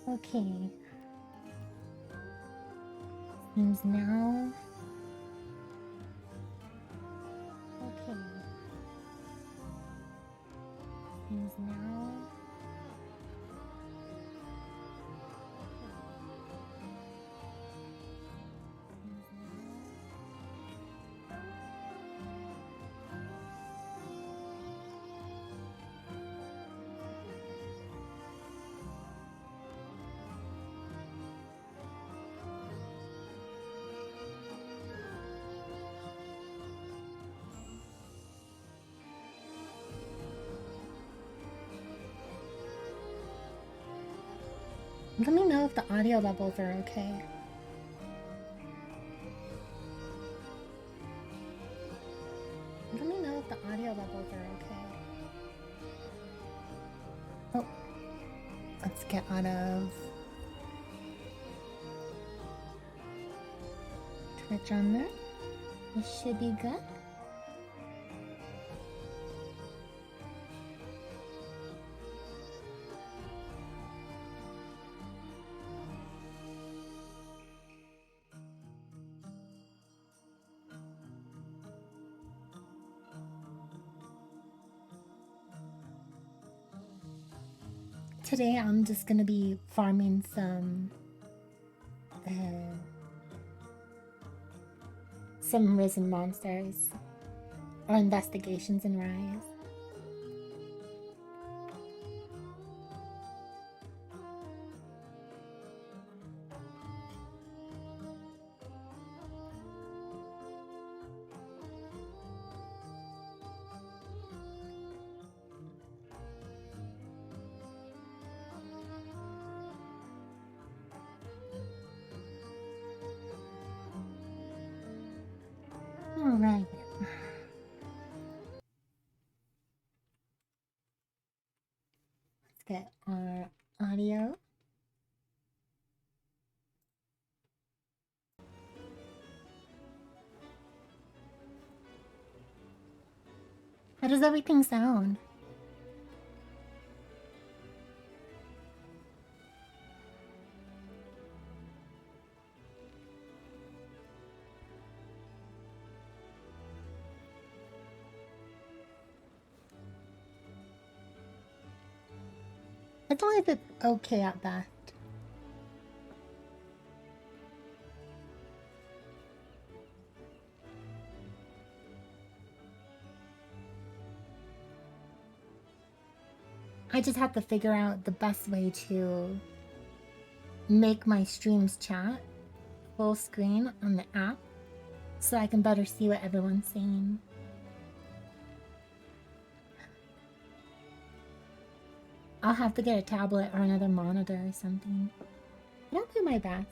Okay. Seems now. Okay. Seems now. Let me know if the audio levels are okay. Let me know if the audio levels are okay. Oh, let's get out of Twitch on there. This should be good. Today I'm just gonna be farming some risen monsters or investigations in Rise. All right. Let's get our audio. How does everything sound? It's only if it's okay at best. I just have to figure out the best way to make my streams chat full screen on the app so I can better see what everyone's saying. I'll have to get a tablet or another monitor or something. But I'll do my best.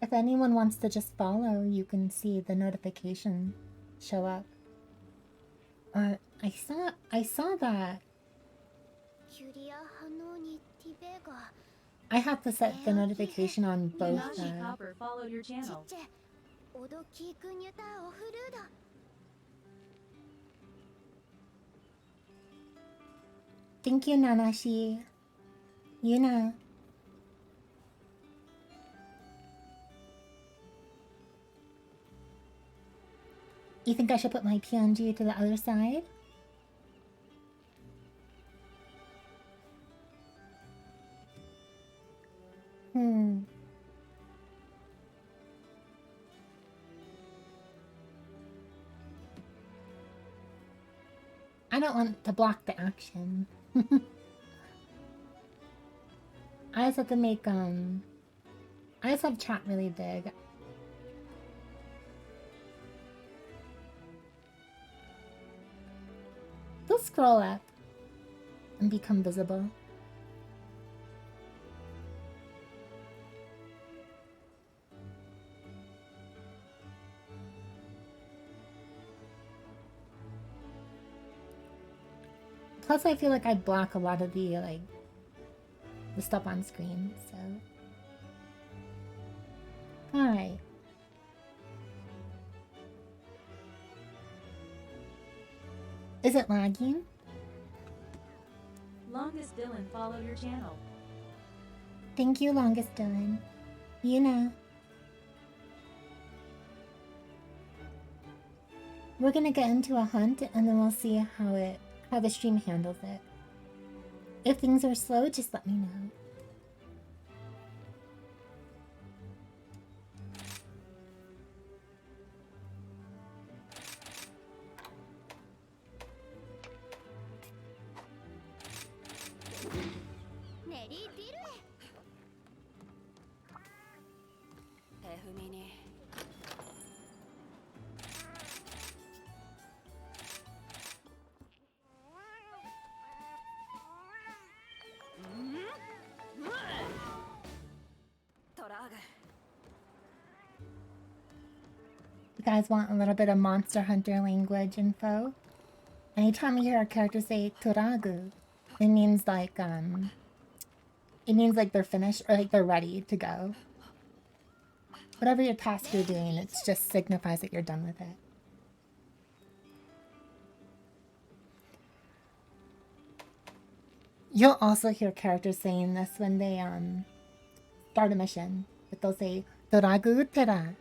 If anyone wants to just follow, you can see the notification show up. I saw that. I have to set the notification on both. Copper followed your channel. Thank you, Nanashi. Yuna. You think I should put my PNG to the other side? I don't want to block the action. I just have to make, I just have chat really big. They'll scroll up and become visible. Plus, I feel like I block a lot of the, like, the stuff on screen, so... Alright. Is it lagging? Longest Dylan followed your channel. Thank you, Longest Dylan. You know. We're gonna get into a hunt and then we'll see how the stream handles it. If things are slow, just let me know. You guys want a little bit of Monster Hunter language info? Anytime you hear a character say Toragu, it means like they're finished or like they're ready to go. Whatever your task you're doing, it just signifies that you're done with it. You'll also hear characters saying this when they start a mission, but they'll say Toragu Tera.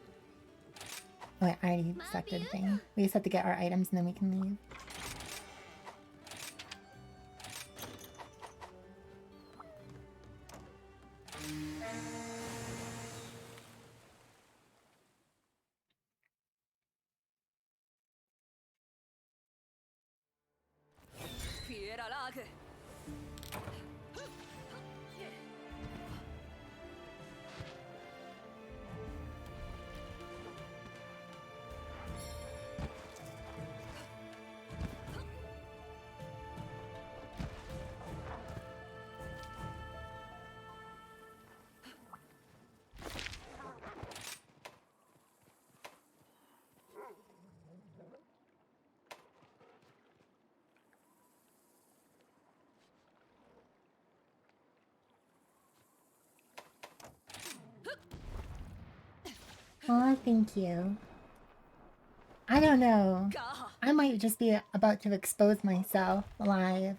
Oh wait, I already selected a thing. We just have to get our items and then we can leave. Aw, thank you. I don't know. I might just be about to expose myself live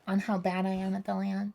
on how bad I am at the land.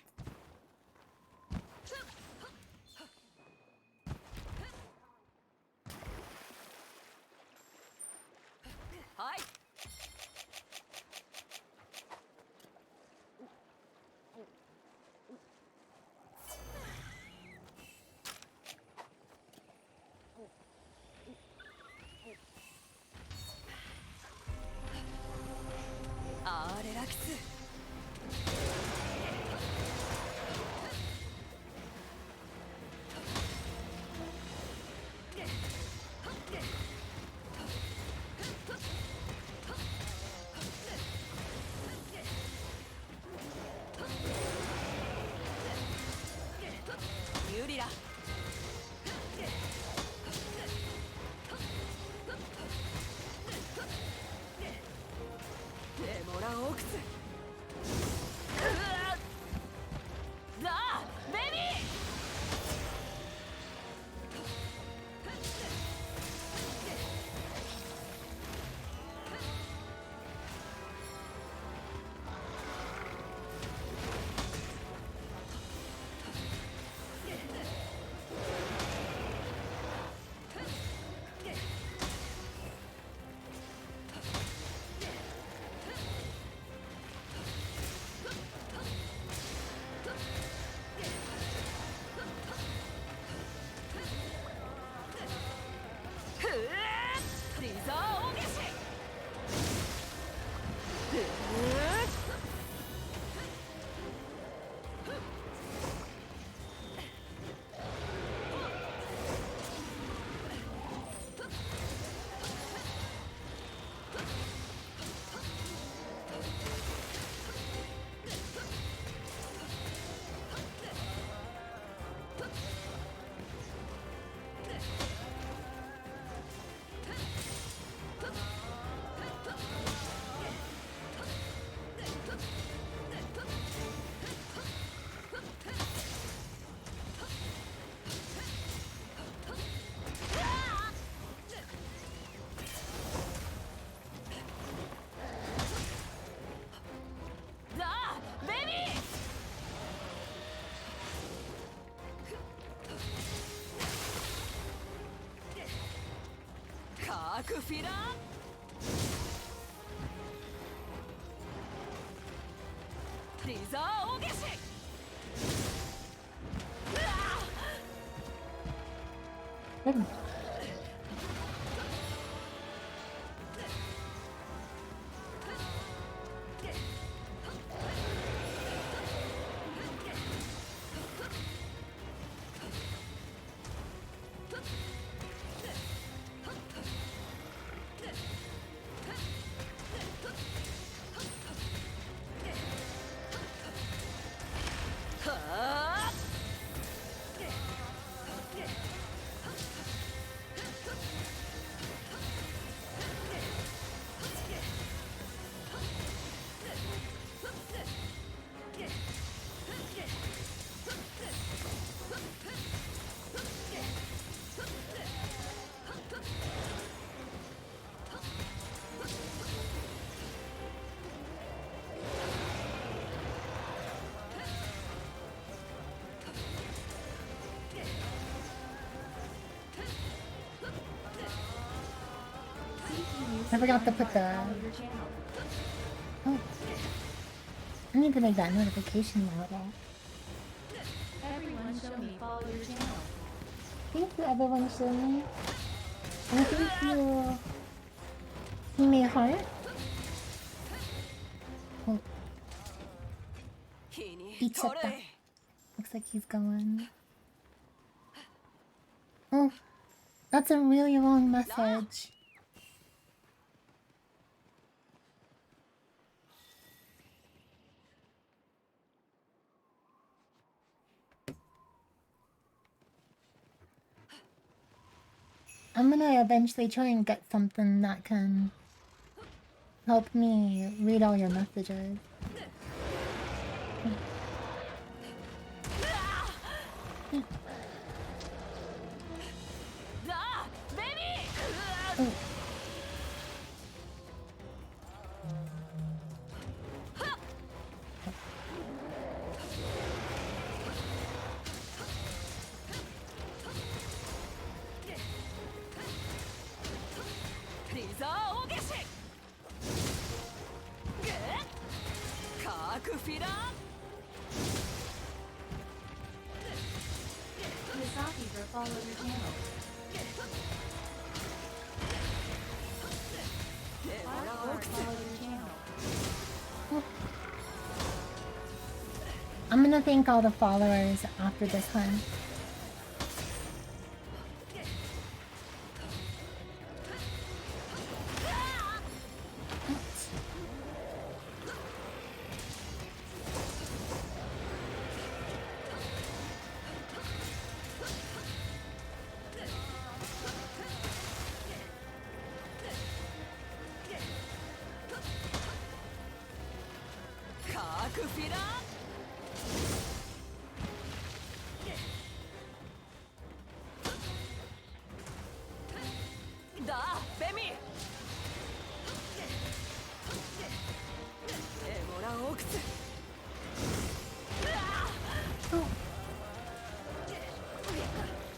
Good. I forgot to put the... Follow your channel. Oh. I need to make that notification louder. Everyone show me follow your channel. Thank you, everyone, show me. And thank you, Hime Heart. Oh, Ichata. Looks like he's going. Oh, that's a really long message. I'm gonna eventually try and get something that can help me read all your messages. Oh. Misaki for follow your channel. Follow your channel. I'm gonna thank all the followers after this one.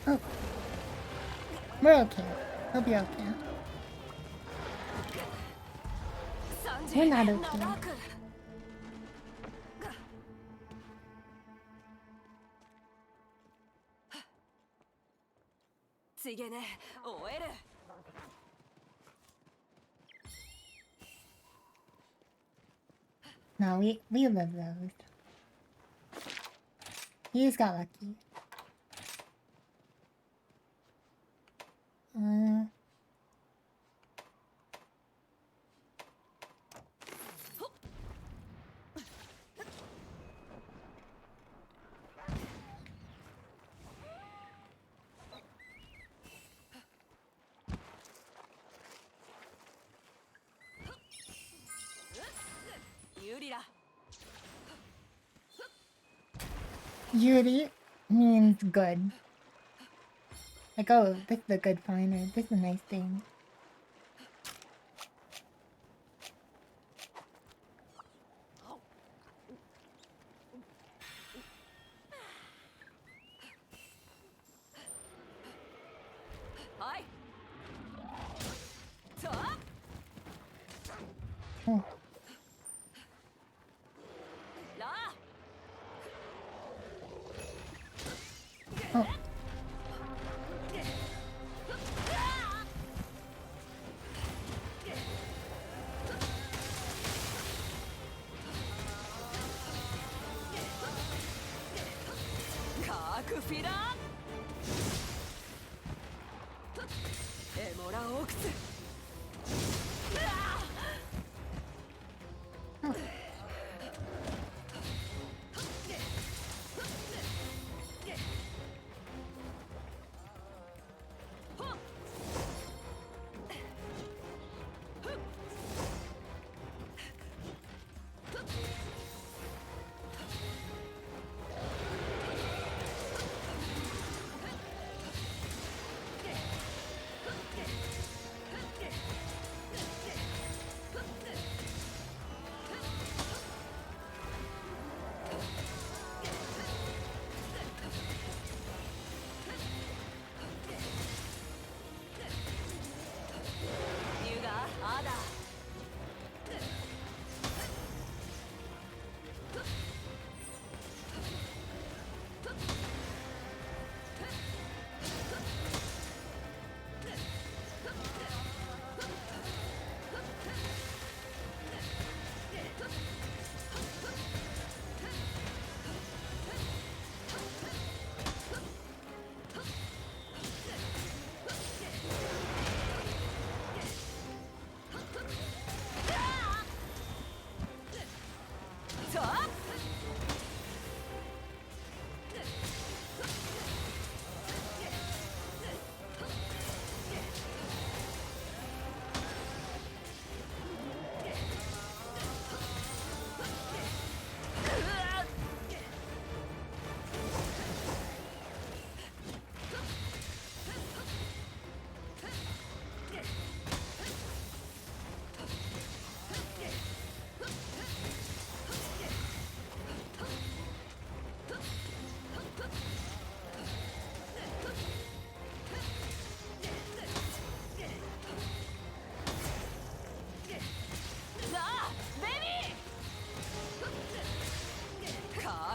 Oh. We're okay. We'll be okay. We're not okay. No, we live those. He just got lucky. Yuri means good. Like, oh, this is a good finder. This is a nice thing. クフィラーエモラオークス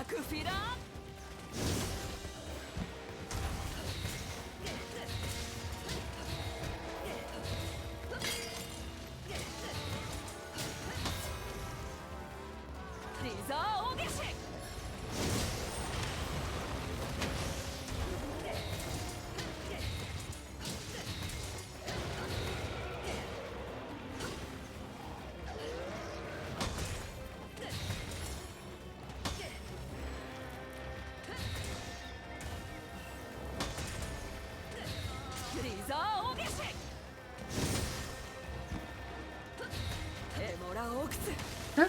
クフィラリザーオゲシリザーオゲシエモラオークスHuh?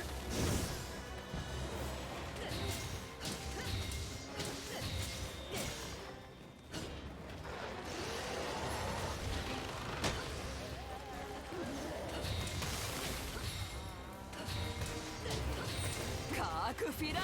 カークフィラー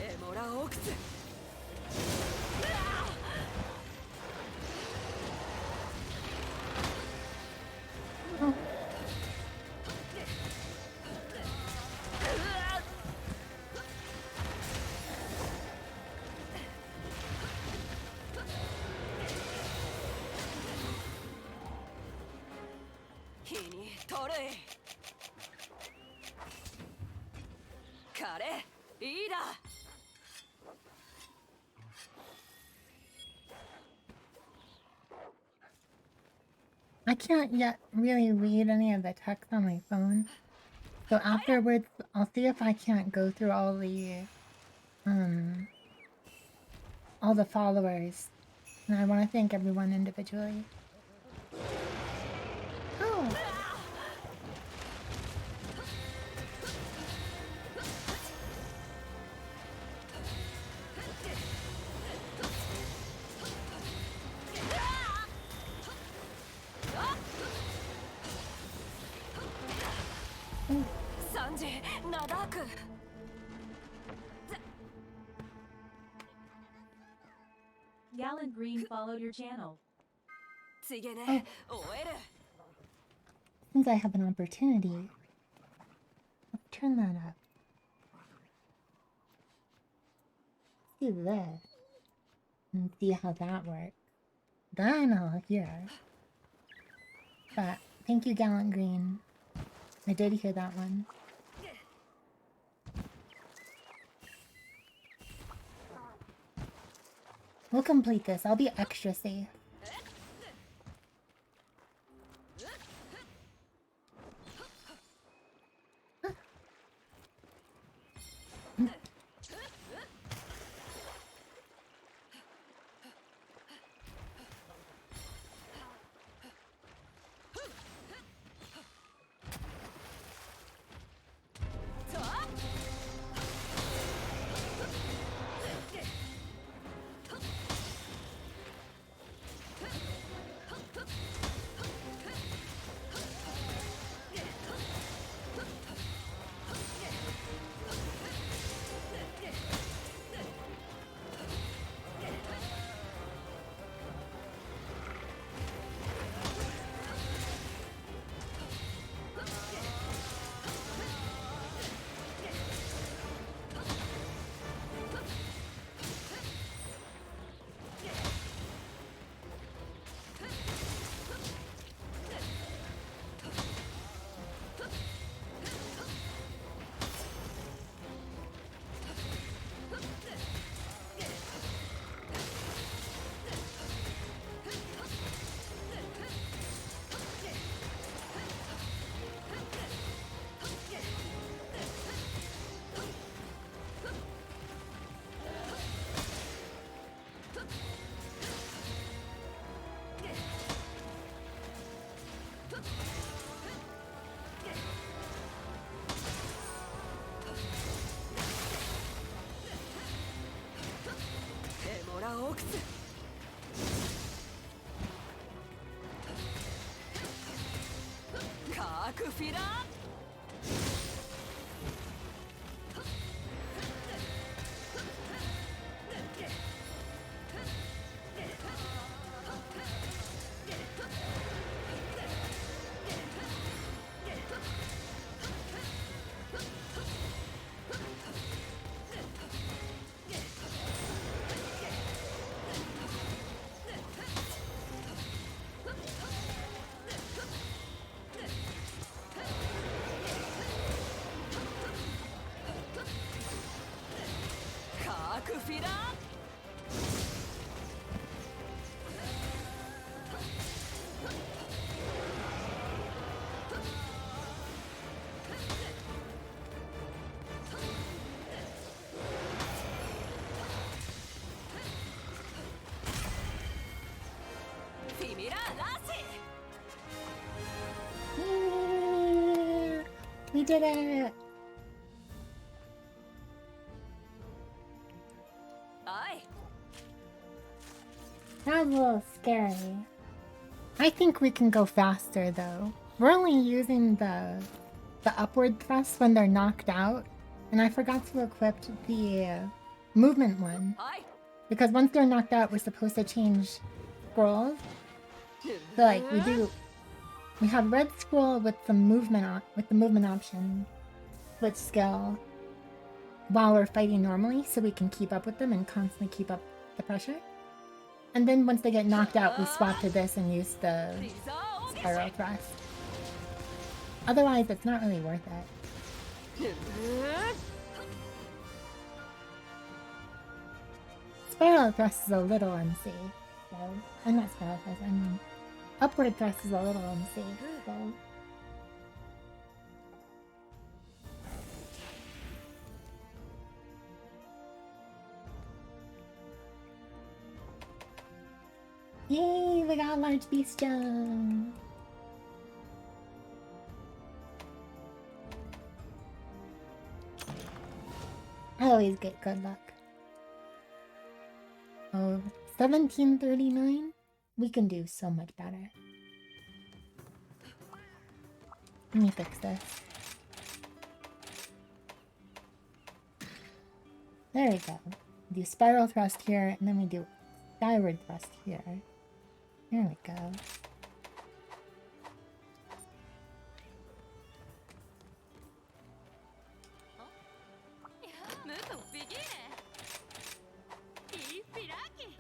エモラオークス火に取れカレーいいだI can't yet really read any of the text on my phone. So afterwards, I'll see if I can't go through all the followers. And I want to thank everyone individually. Oh, サンジナダーク Gallant Green followed your channel. ついげね終える since I have an opportunity, let's turn that up. Let's do this. And see how that works. Then I'll hear. But thank you, Gallant Green. I did hear that one. We'll complete this. I'll be extra safe. We did it! That was a little scary. I think we can go faster though. We're only using the upward thrust when they're knocked out, and I forgot to equip the movement one. Because once they're knocked out, we're supposed to change scrolls. So like we have red scroll with the movement option, switch skill, while we're fighting normally, so we can keep up with them and constantly keep up the pressure. And then once they get knocked out, we swap to this and use the spiral thrust. Otherwise, it's not really worth it. Spiral thrust is a little unsafe, so... I'm not spiral thrust, I mean... Upward thrust is a little unsafe, so... Yay, we got a large bestial. I always get good luck. Oh, 1739? We can do so much better. Let me fix this. There we go. Do spiral thrust here, and then we do skyward thrust here. There we go.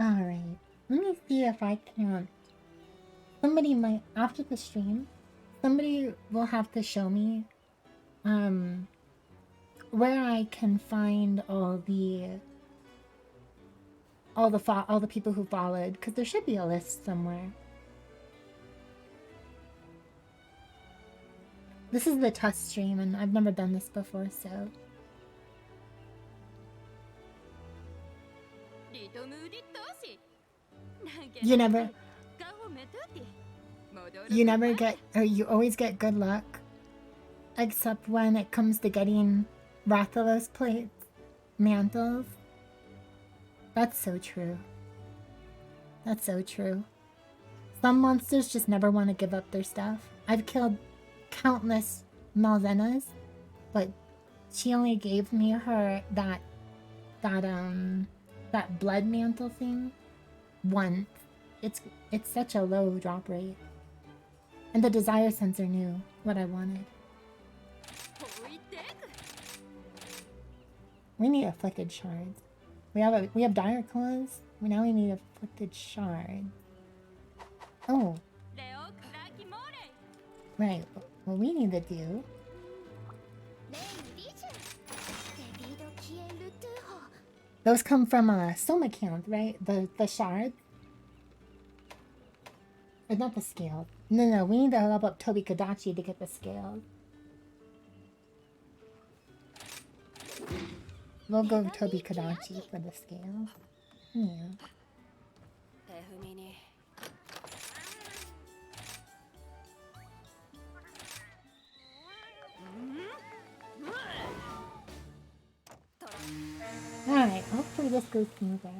Alright. Let me see if I can... Somebody might... After the stream, somebody will have to show me where I can find all the people who followed, because there should be a list somewhere. This is the test stream, and I've never done this before, so... You never get, or you always get good luck, except when it comes to getting Rathalos plates, mantles. That's so true. That's so true. Some monsters just never want to give up their stuff. I've killed countless Malzenas, but she only gave me her that blood mantle thing once. It's such a low drop rate. And the desire sensor knew what I wanted. We need afflicted shards. We have dire claws. Now we need afflicted shards. Oh. Right. What we need to do. Those come from a Soma count, right? The shards. Or not the scales. No, we need to level up Tobi Kadachi to get the scales. We'll go Tobi Kadachi for the scales. Yeah. Alright, hopefully this goes smoother.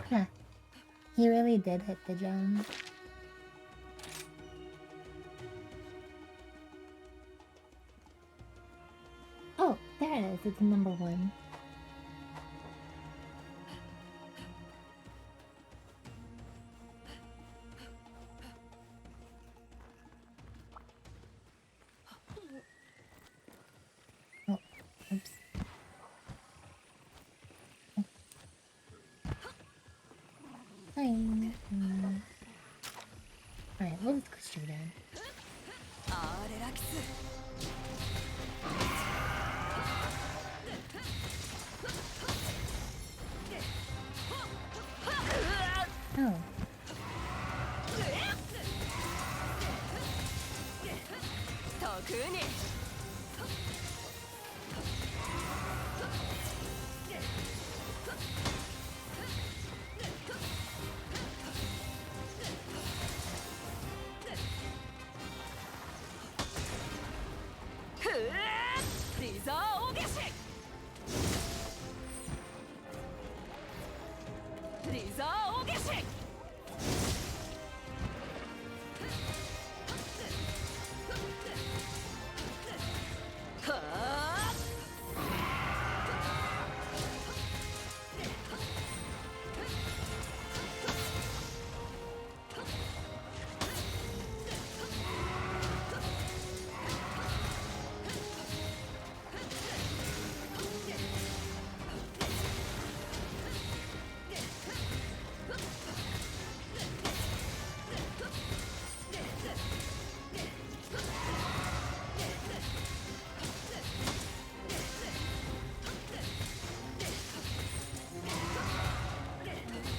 Huh. He really did hit the gem. Oh, there it is. It's number 1. Oh, oops. Hi. Alright, we'll just go straight in. Oh.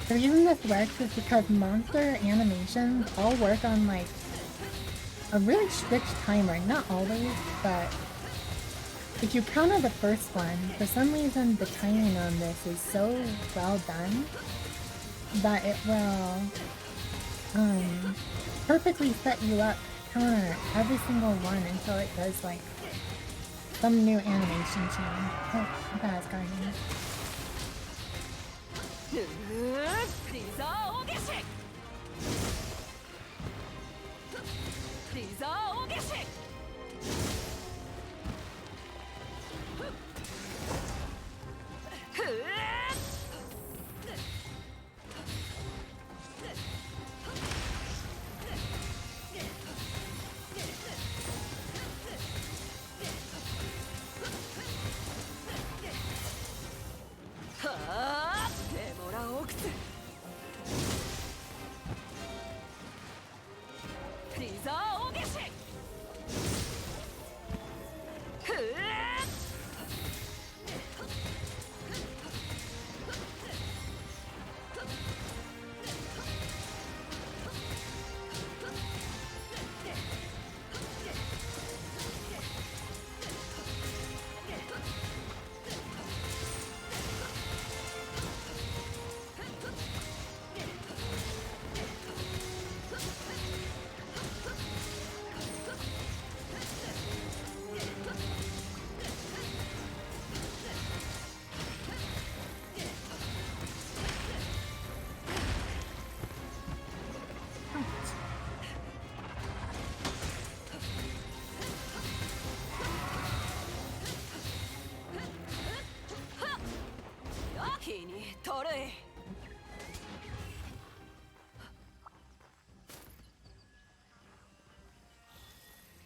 The reason this works is because monster animations all work on like a really strict timer. Not always, but If you counter the first one, for some reason the timing on this is so well done that it will perfectly set you up to counter every single one until it does like some new animation change. Oh, that is guardian.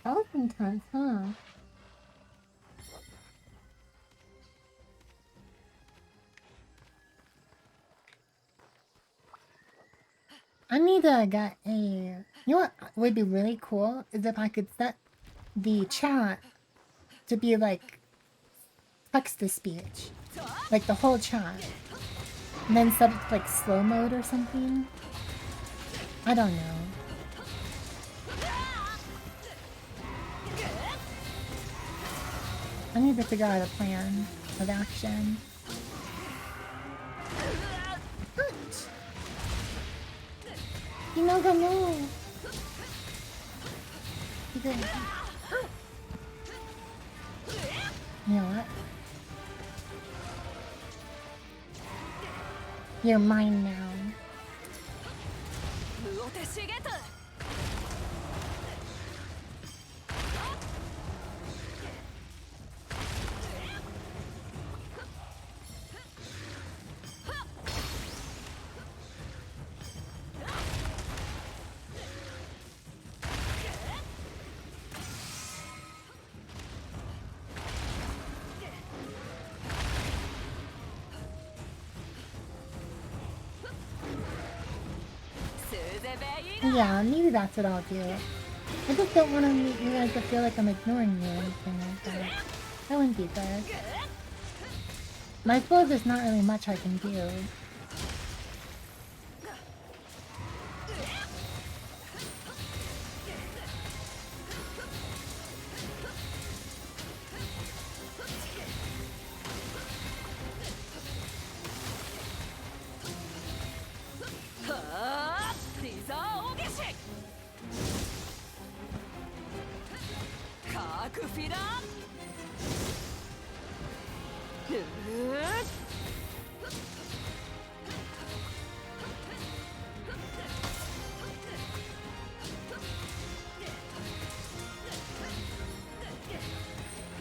That was intense, huh? I need to get a... You know what would be really cool? Is if I could set the chat to be like text-to-speech. Like the whole chat. And then set it to like slow mode or something. I don't know. I need to figure out a plan of action. What? You know, go no. You know what? You're mine now. Yeah, maybe that's what I'll do. I just don't want you guys to feel like I'm ignoring you or anything like that. That wouldn't be good. And I suppose there's not really much I can do.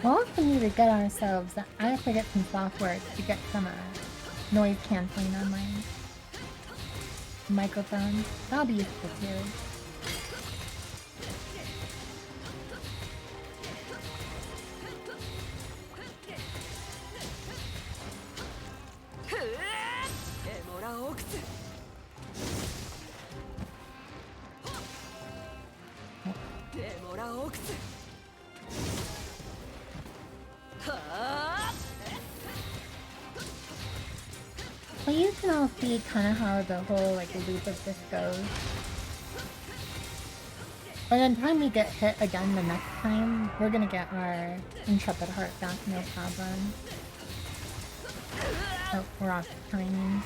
We'll also need to get ourselves... I have to get some software to get some noise cancelling on my microphone. That'll be useful too. Well, you can all see kind of how the whole like loop of this goes. By the time we get hit again the next time, we're gonna get our Intrepid Heart back, no problem. Oh, we're off timing.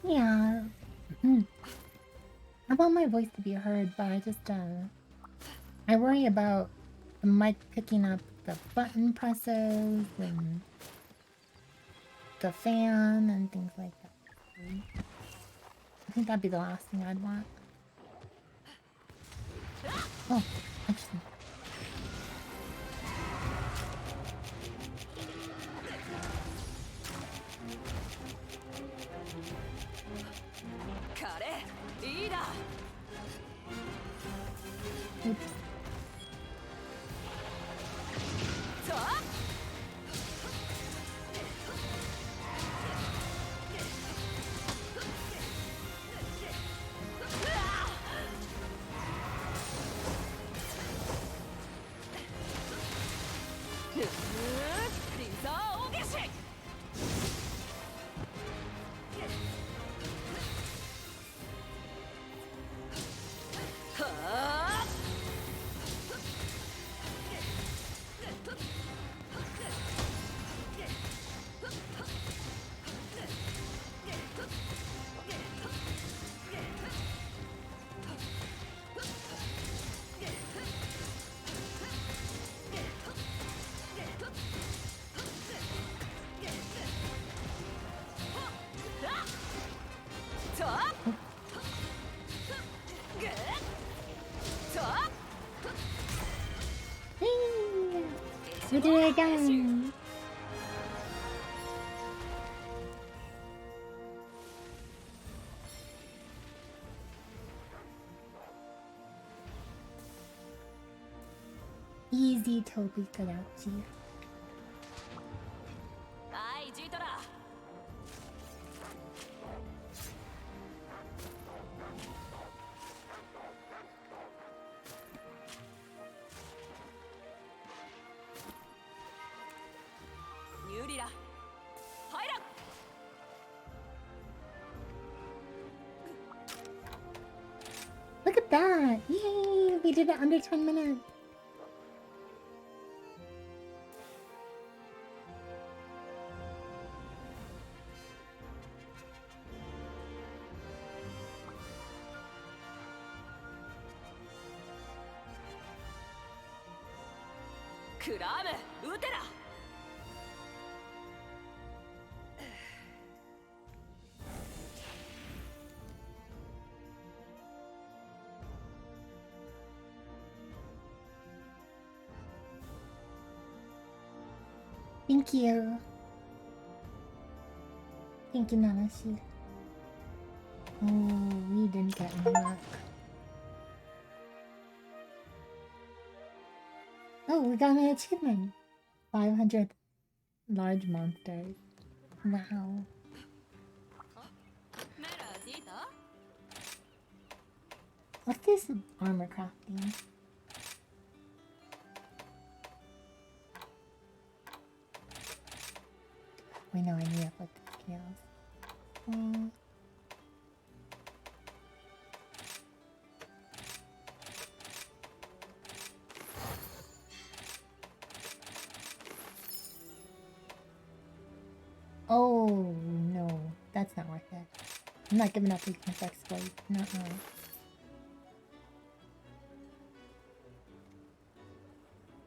Yeah. I want my voice to be heard, but I worry about the mic picking up the button presses and the fan and things like that. I think that'd be the last thing I'd want. Oh, interesting. Oops. We did it again! Easy Toby Karachi. Look at that! Yay! We did it under 10 minutes. Thank you. Thank you, Nanashi. Oh, we didn't get any luck. Oh, we got an achievement. 500 large monsters. Wow. Let's do some armor crafting. We know I need to put the scales. Oh no, that's not worth it. I'm not giving up weakness exploit. Nuh-uh.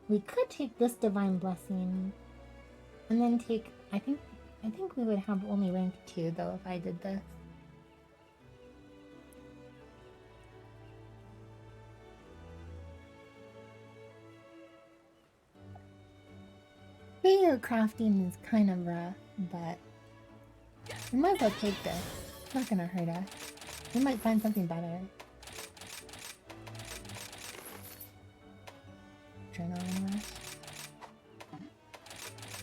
We could take this Divine Blessing and then take... I think we would have only rank 2 though if I did this. Video crafting is kind of rough, but we might as well take this. It's not gonna hurt us. We might find something better. Adrenaline rush.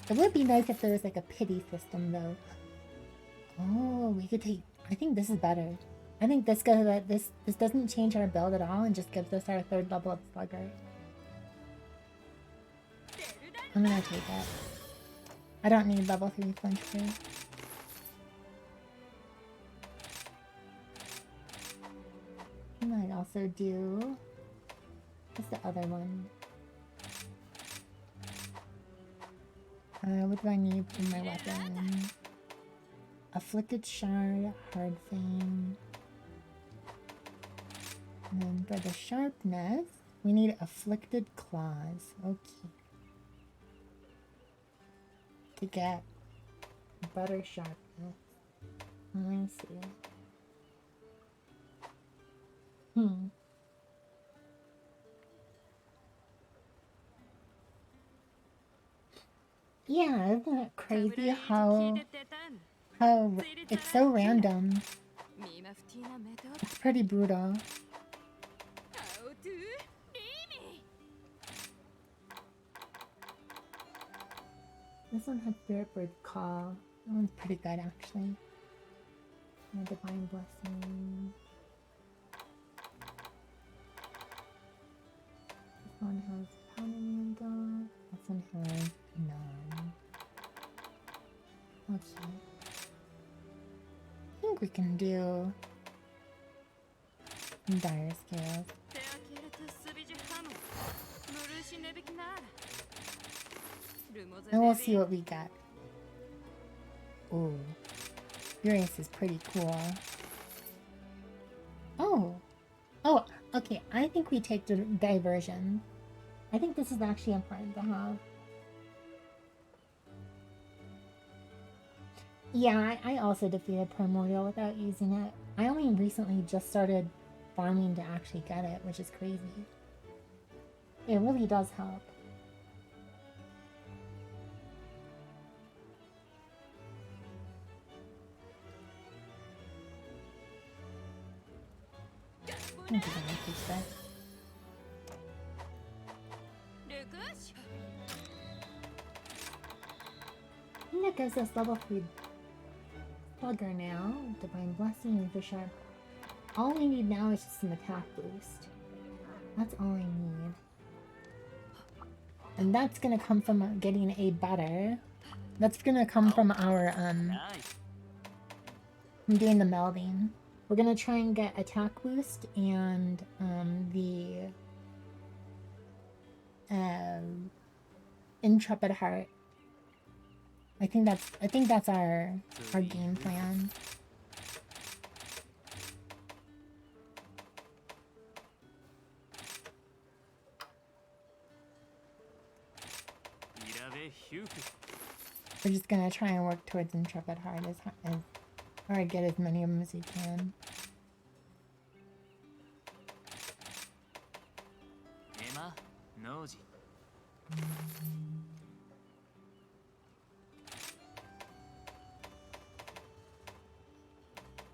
It would be nice if there was like a pity system though. Oh, we could take... I think this is better. I think this doesn't change our build at all and just gives us our 3rd level of Slugger. I'm gonna take it. I don't need level 3 flinch free. I might also do... What's the other one? What do I need in my weapon? Afflicted Shard, Hard Fang. And then for the sharpness, we need Afflicted Claws. Okay. To get better sharpness. Let me see. Yeah, isn't that crazy how it's so random. It's pretty brutal. This one has Spirit Bird Call. That one's pretty good actually. And Divine Blessing. This one has Pounding Dog. This one has none. Okay. I think we can do Dire Scales. And we'll see what we get. Ooh. Furious is pretty cool. Oh! Oh, okay. I think we take the Diversion. I think this is actually important to have. Yeah, I also defeated Primordial without using it. I only recently just started farming to actually get it, which is crazy. It really does help. I think I can teach that. And that gives us level 3 Slugger now. Divine Blessing and Fish Sharp. All we need now is just some attack boost. That's all I need. And that's gonna come from getting a better. That's gonna come from our from doing the melding. We're gonna try and get attack boost and the Intrepid Heart. I think that's our game plan. We're just gonna try and work towards Intrepid Heart or get as many of them as we can.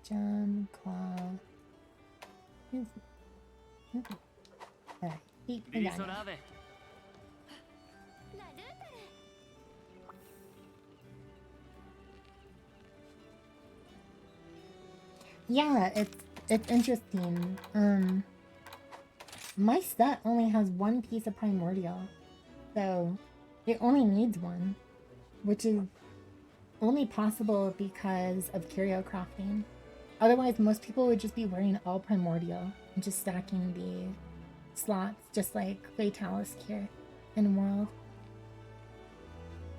Jump, claw. Alright, eat the gun. Yeah, it's interesting. My set only has one piece of Primordial, so it only needs one, which is only possible because of curio crafting. Otherwise, most people would just be wearing all Primordial and just stacking the slots, just like Fatalis here in World.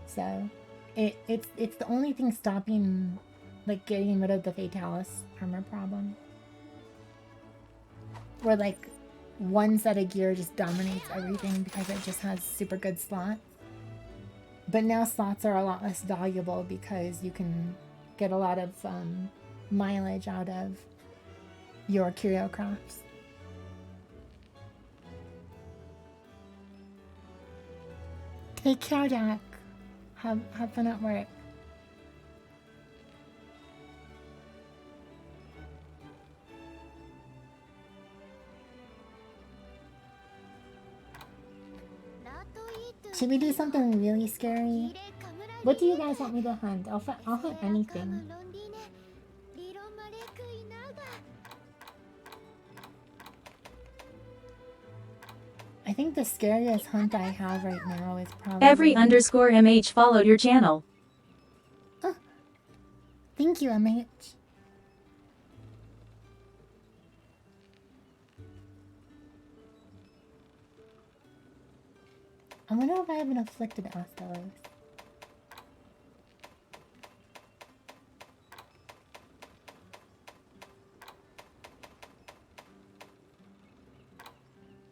So it's the only thing stopping like getting rid of the Fatalis armor problem. Where like one set of gear just dominates everything because it just has super good slots. But now slots are a lot less valuable because you can get a lot of mileage out of your curio crafts. Take care, Jack. Have fun at work. Should we do something really scary? What do you guys want me to hunt? I'll hunt anything. I think the scariest hunt I have right now is probably... Every_MH followed your channel. Oh, thank you, MH. I wonder if I have an afflicted Astelos.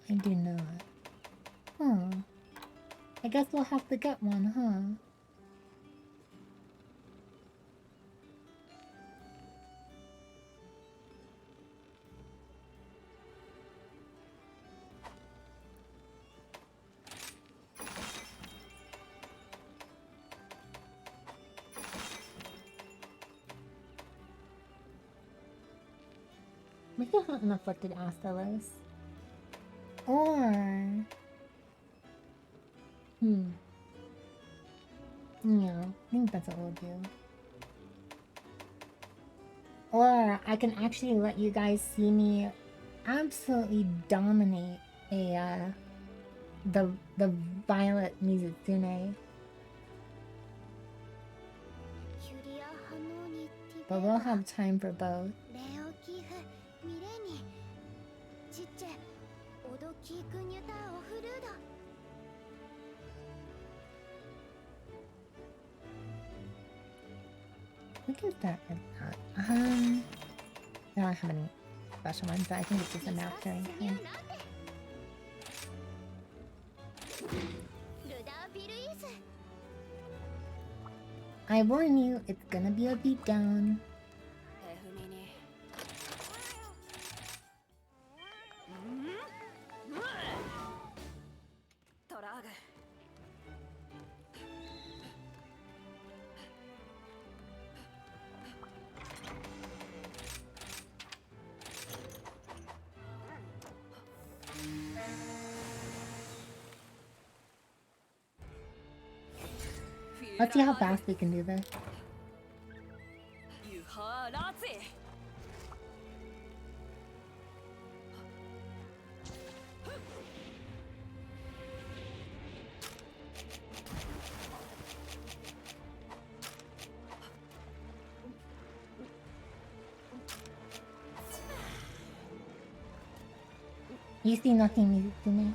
I do not. Huh. I guess we'll have to get one, huh? We can hunt an afflicted Astelos. Or... Yeah, I think that's what we'll do. Or I can actually let you guys see me absolutely dominate the violet Mizutsune. But we'll have time for both. We can start with that. I don't have any special ones, but I think it's just a mastering thing. I warn you, it's gonna be a beatdown. Let's see how fast we can do this. You see nothing, Mizutsune.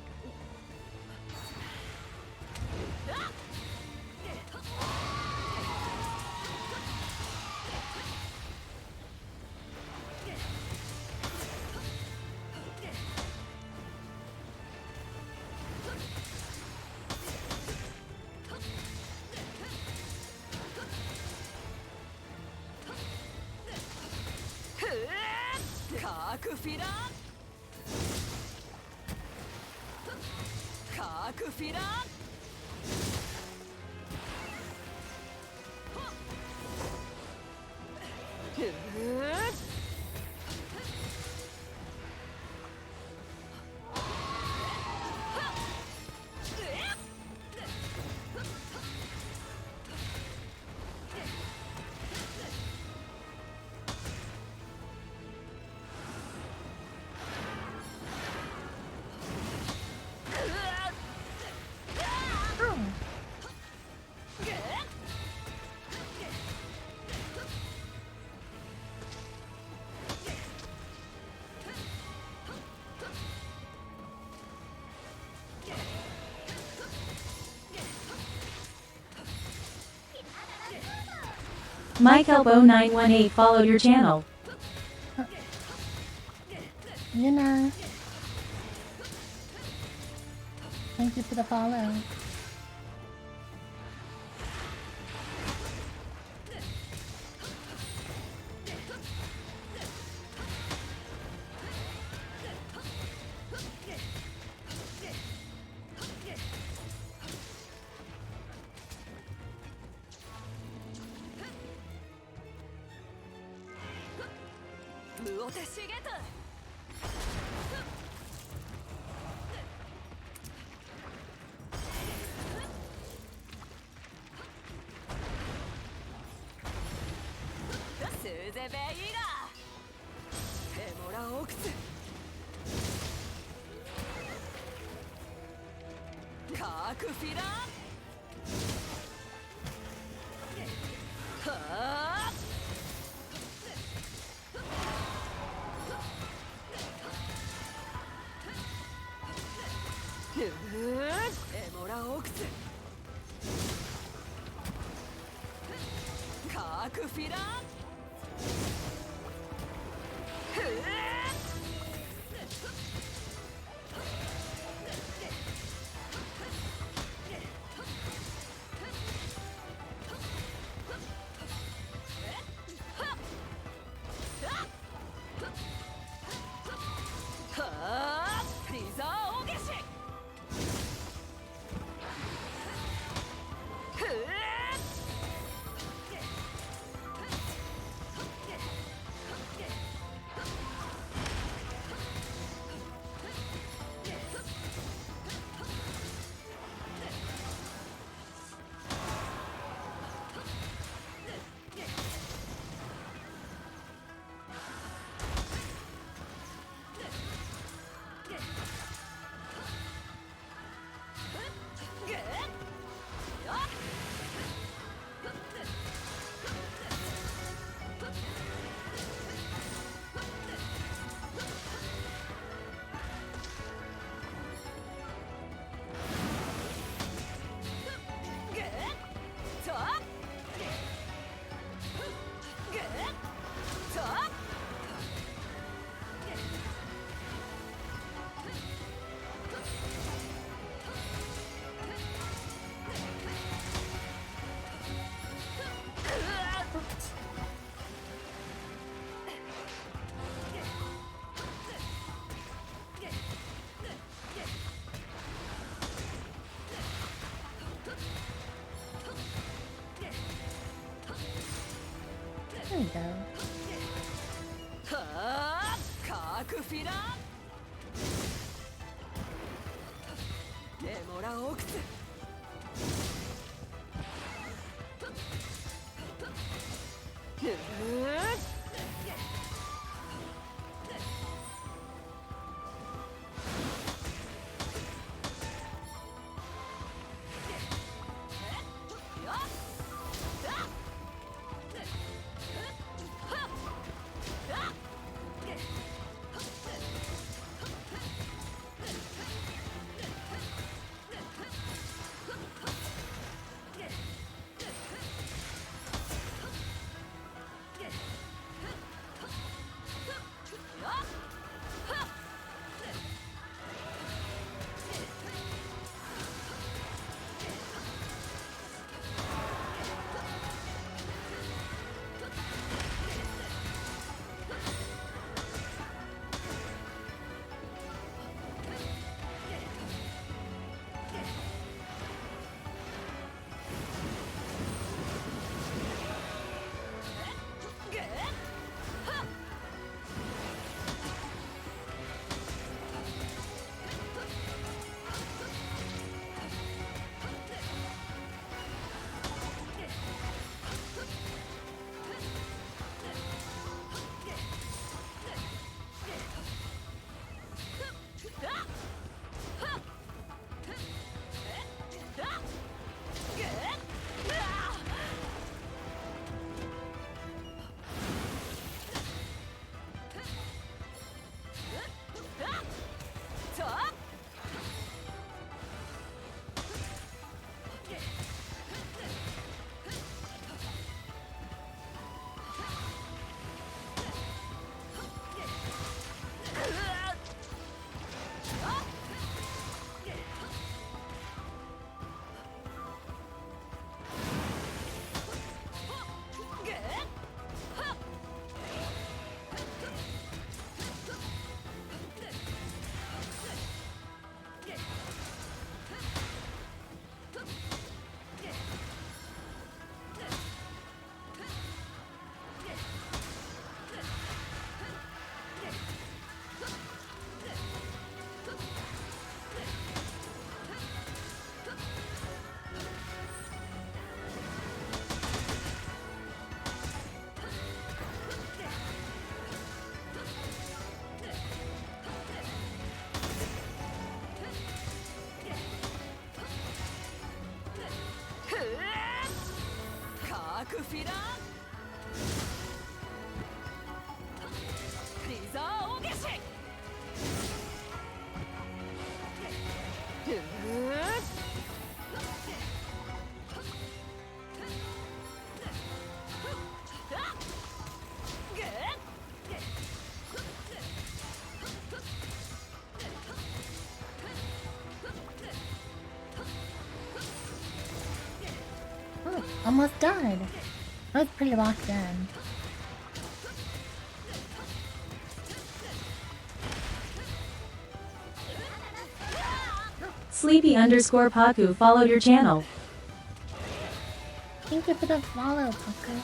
MikeHelpo918 followed your channel. Yuna. Thank you for the follow. There we go. Oh, almost died. I was pretty locked in. Sleepy_Paku followed your channel. Thank you for the follow, Pucker.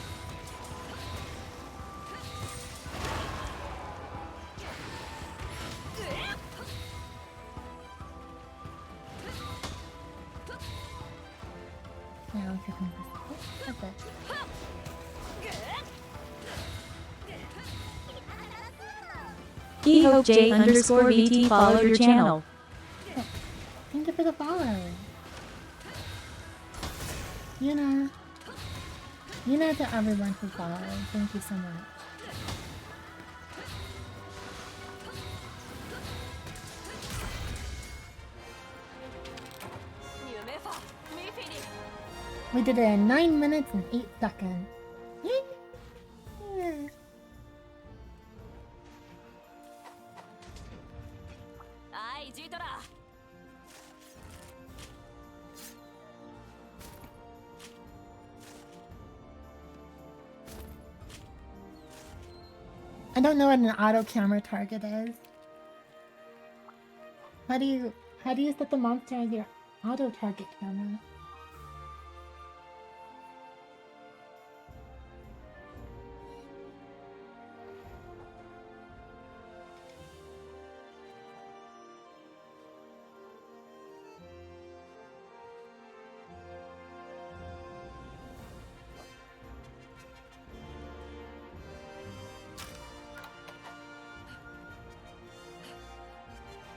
Yeah, I'll give him this. Oh, that's it. KeyHopeJ_VT followed your channel. Oh, thank you for the follow. Yuna. Yuna to everyone who followed. Thank you so much. We did it in 9 minutes and 8 seconds. Yay! Yeah. I don't know what an auto camera target is. How do you set the monster as your auto target camera?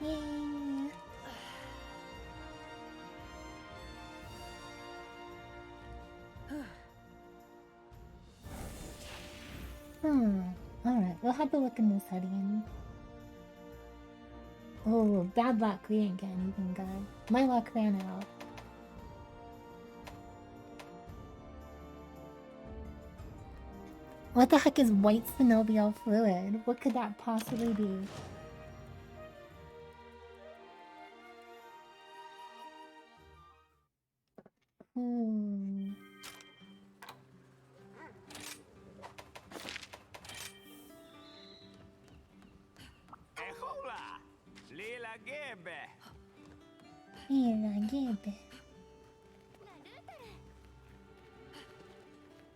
Yay. Alright, we'll have to look in the settings. Oh, bad luck. We didn't get anything good. My luck ran out. What the heck is white synovial fluid? What could that possibly be? Hmm.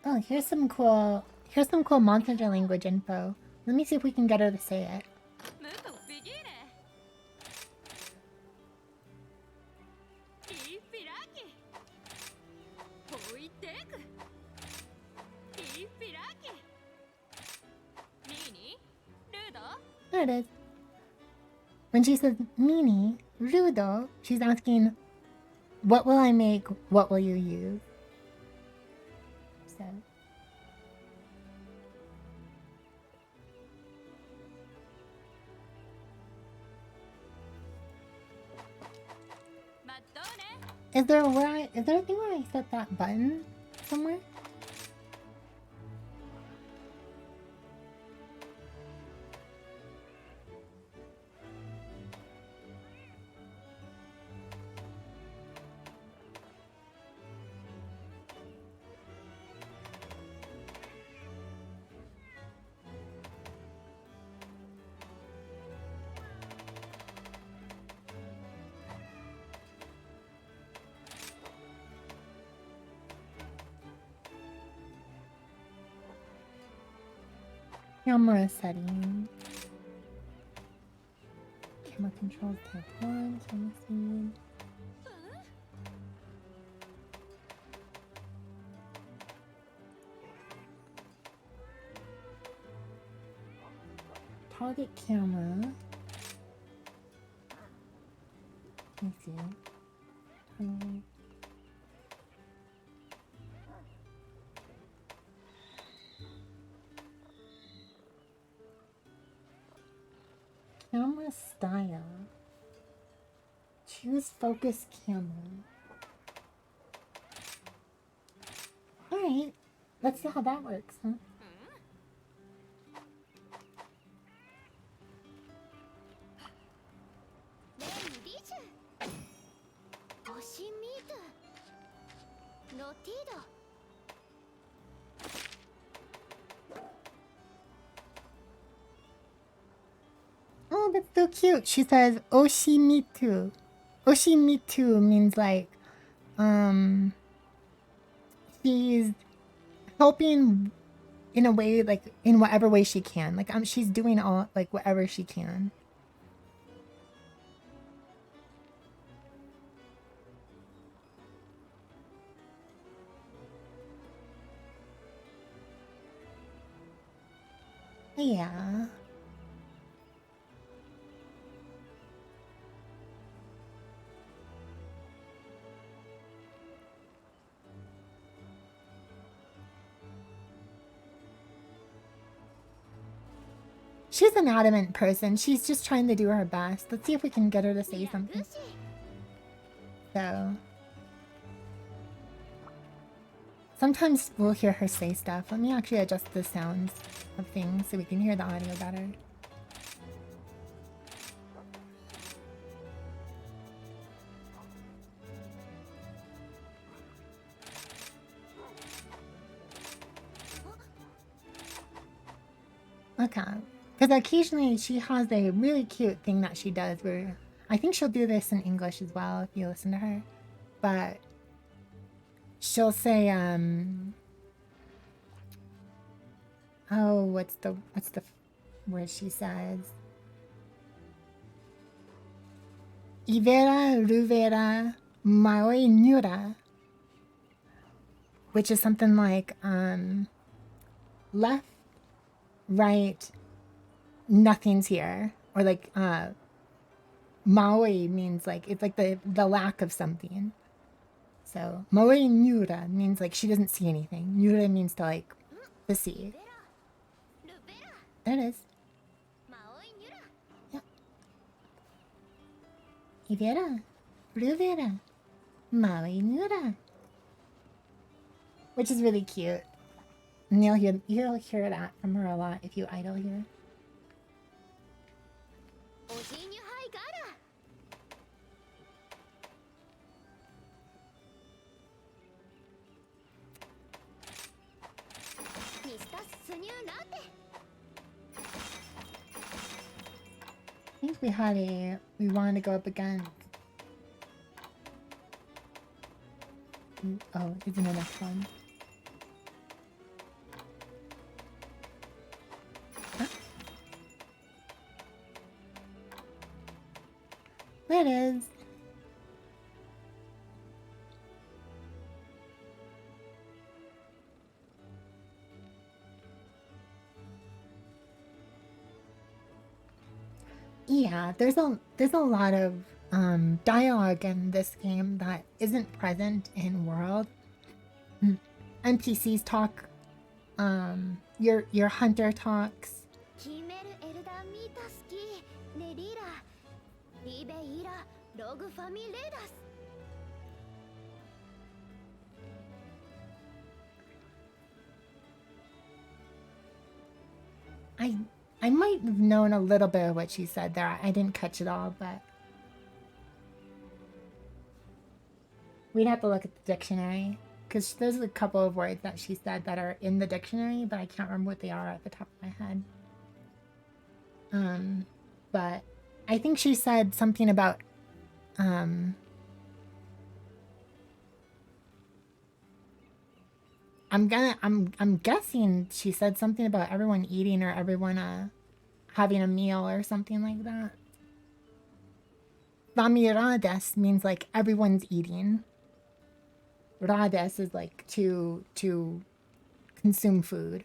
Oh, here's some cool monster language info. Let me see if we can get her to say it. There it is. When she says Mini, Rudo, she's asking, what will I make? What will you use? So. Is there a thing where I set that button somewhere? Camera settings. Camera controls type 1, camera speed. Target camera. Let me see. Camera style. Choose focus camera. Alright. Let's see how that works, huh? Oh, that's so cute. She says Oshimitu. Oshimitu means like, she's helping in a way, like in whatever way she can. Like she's doing all like whatever she can. Yeah. She's an adamant person. She's just trying to do her best. Let's see if we can get her to say something. So sometimes we'll hear her say stuff. Let me actually adjust the sounds of things so we can hear the audio better. Okay. Because occasionally she has a really cute thing that she does where I think she'll do this in English as well if you listen to her. But she'll say, oh, what's the word she says? Ivera ruvera maoi nura. Which is something like, left, right, nothing's here. Or like, maoi means like, it's like the lack of something. So, maoi nura means like she doesn't see anything. Nura means to like, to see. There it is. Yeah. Ivera, ruvera, maoi nura. Which is really cute. And you'll hear that from her a lot if you idle here. I think we wanted to go up against. Oh, isn't the next one? Huh? There it is. Yeah, there's a lot of dialogue in this game that isn't present in World. NPCs talk, your hunter talks. I might have known a little bit of what she said there. I didn't catch it all, but we'd have to look at the dictionary because there's a couple of words that she said that are in the dictionary, but I can't remember what they are at the top of my head. But I think she said something about I'm guessing she said something about everyone eating or everyone having a meal or something like that. Vamirades means like everyone's eating. Rades is like to consume food.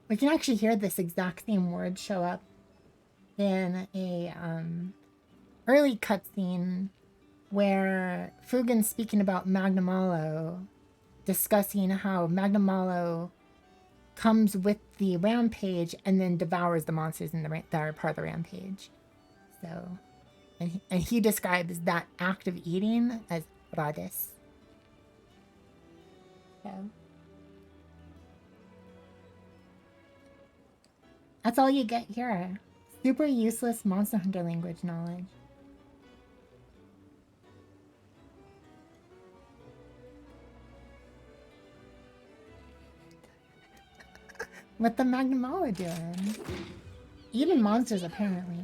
We can actually hear this exact same word show up in a early cutscene where Fugen's speaking about Magnamalo discussing how Magnamalo comes with the rampage and then devours the monsters in that are part of the rampage. So, and he describes that act of eating as radis. So, that's all you get here. Super useless Monster Hunter language knowledge. What the Magnamalo doing? Eating monsters, apparently.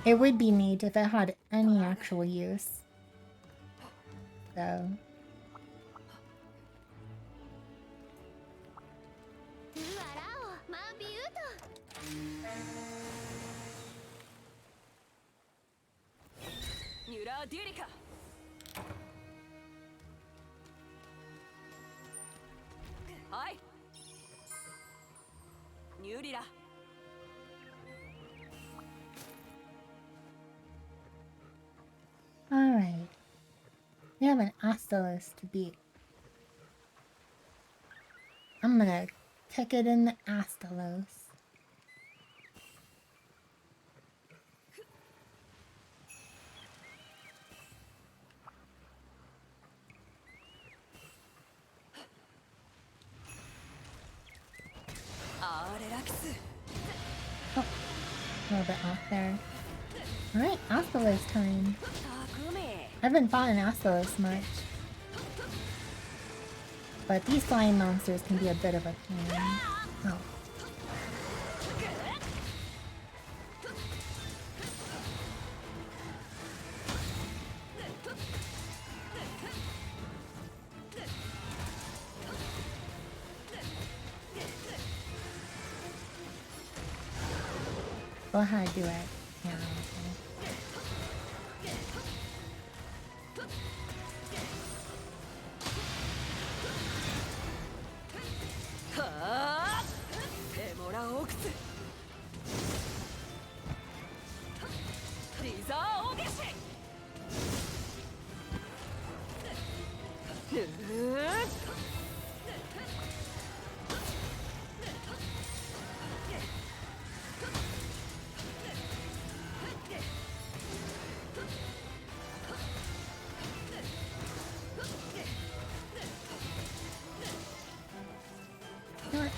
It would be neat if it had any actual use. So. Alright. We have an Astalos to beat. I'm gonna kick it in the Astalos. Oh, a little bit off there. Alright, Astalos time. I haven't fought an Astalos much. But these flying monsters can be a bit of a pain. Oh. Go ahead, do it. Yeah, okay.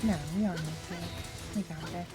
No, we don't need to. We got this.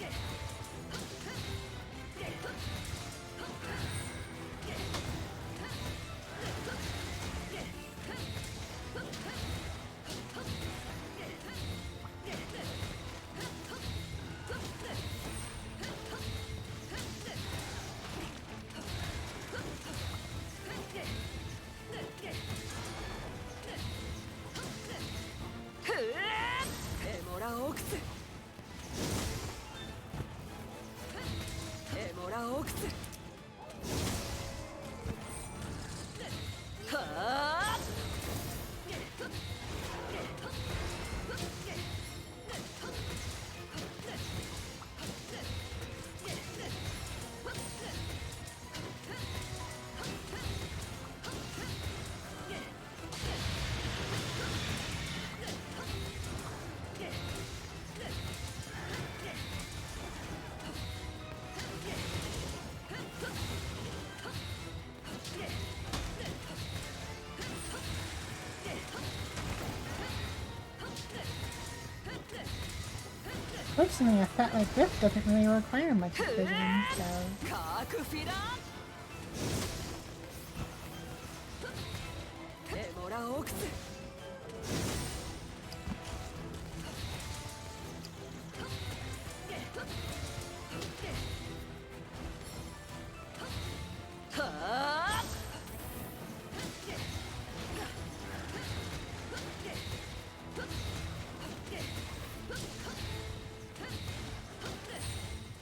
Fortunately, a set like this doesn't really require much vision, so...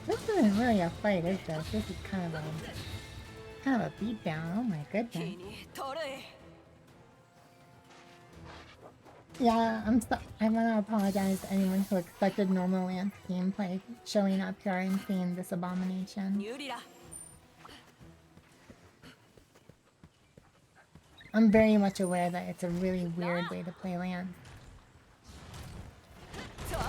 This isn't really a fight, is this? This is kind of a beatdown. Oh my goodness. Yeah, I want to apologize to anyone who expected normal Lance gameplay showing up here and seeing this abomination. 有利だ I'm very much aware that it's a really weird way to play Lance. そう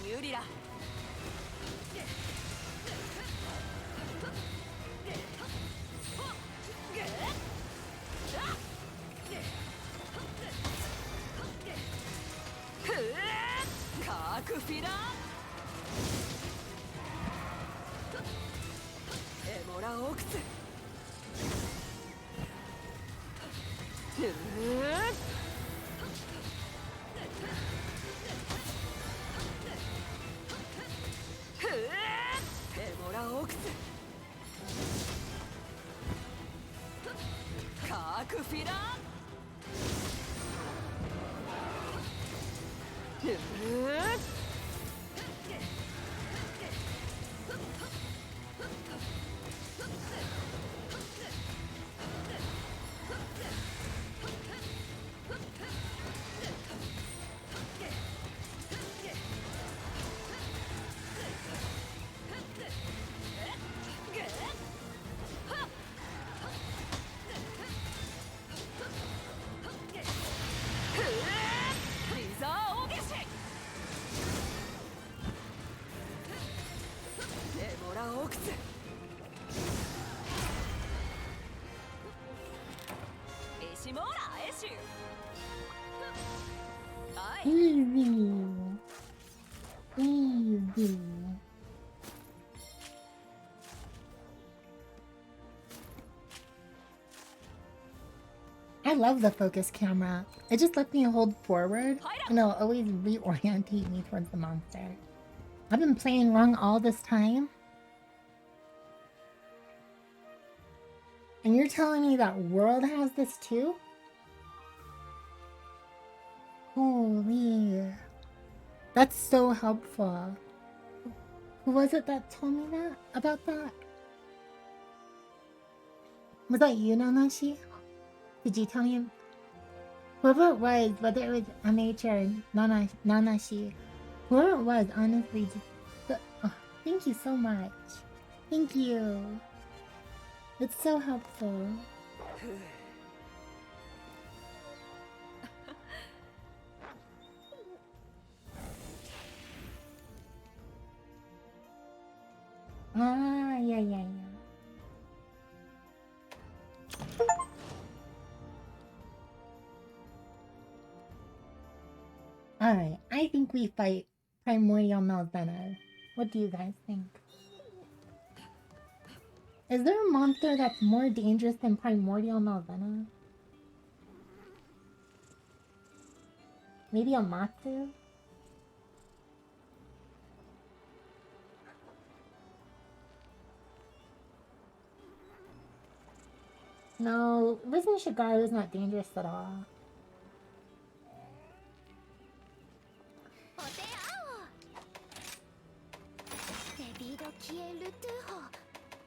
有利だ カークフィラエモラオークスエモラオークスカークフィラリザーオゲシエモラオークスエシモーラエシュはい Easy. Easy. I love the focus camera. It just lets me hold forward and it'll always reorientate me towards the monster. I've been playing wrong all this time. And you're telling me that World has this too? Holy. That's so helpful. Who was it that told me that? About that? Was that you, Nanashi? Did you tell me? Whoever it was, whether it was MH or Nanashi, whoever it was, honestly, oh, thank you so much. Thank you. It's so helpful. Ah, yeah. Alright, I think we fight Primordial Malvena. What do you guys think? Is there a monster that's more dangerous than Primordial Malvena? Maybe a Matsu? No, Risen Shagaru is not dangerous at all.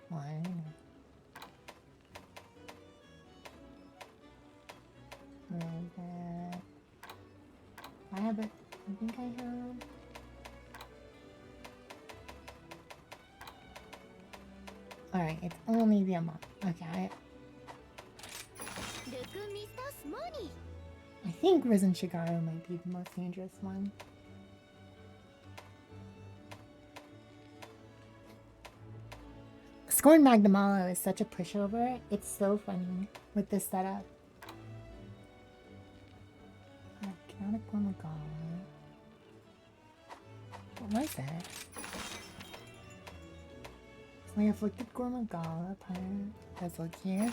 One. Where is it? I have it. I think I have. Alright, it's only the amount. Okay. I think Risen Shagaru might be the most dangerous one. Scorn Magnamalo is such a pushover. It's so funny with this setup. Chaotic Magala. What was it? My afflicted Gormagala part. Let's look here.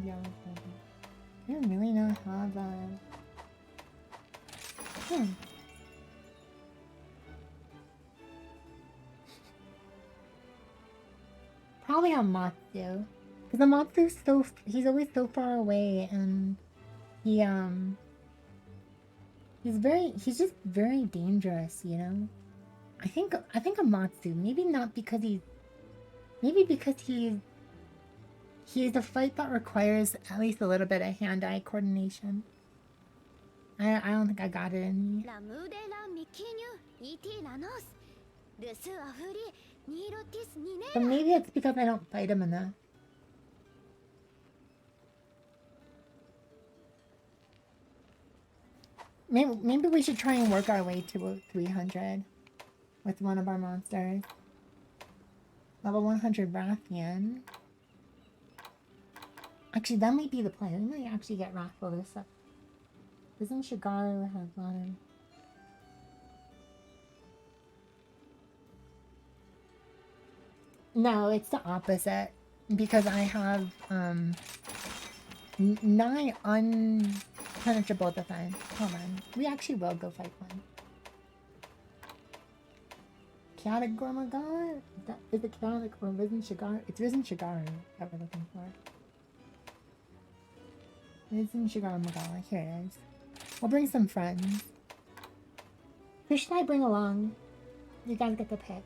Yeah. I don't really know how the... Probably on Matsu. Because the Matsu's so... He's always so far away, and... He, He's just very dangerous, you know? I think Amatsu, maybe not because he's... Maybe because he's a fight that requires at least a little bit of hand-eye coordination. I don't think I got it in me. But maybe it's because I don't fight him enough. Maybe we should try and work our way to 300 with one of our monsters. Level 100 Rathian. Actually, that might be the plan. We might actually get Wrathful this up. Doesn't Shagaru have a lot of... No, it's the opposite. Because I have 9 unpenetrable defense. Hold on. We actually will go fight one. Chaotic Gormagar? Is it chaotic or Risen Shagaru? It's Risen Shagaru that we're looking for. Risen Shagaru Magala. Here it is. We'll bring some friends. Who should I bring along? You guys get to pick.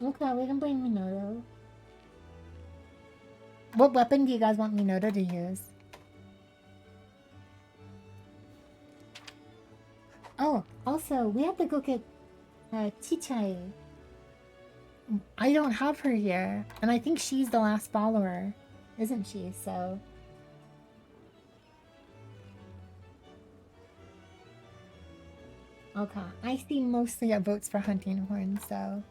Okay, we can bring Minoto. What weapon do you guys want Minoto to use? Oh, also, we have to go get Chichai. I don't have her here, and I think she's the last follower, isn't she? So... Okay, I see mostly votes for Hunting Horn, so...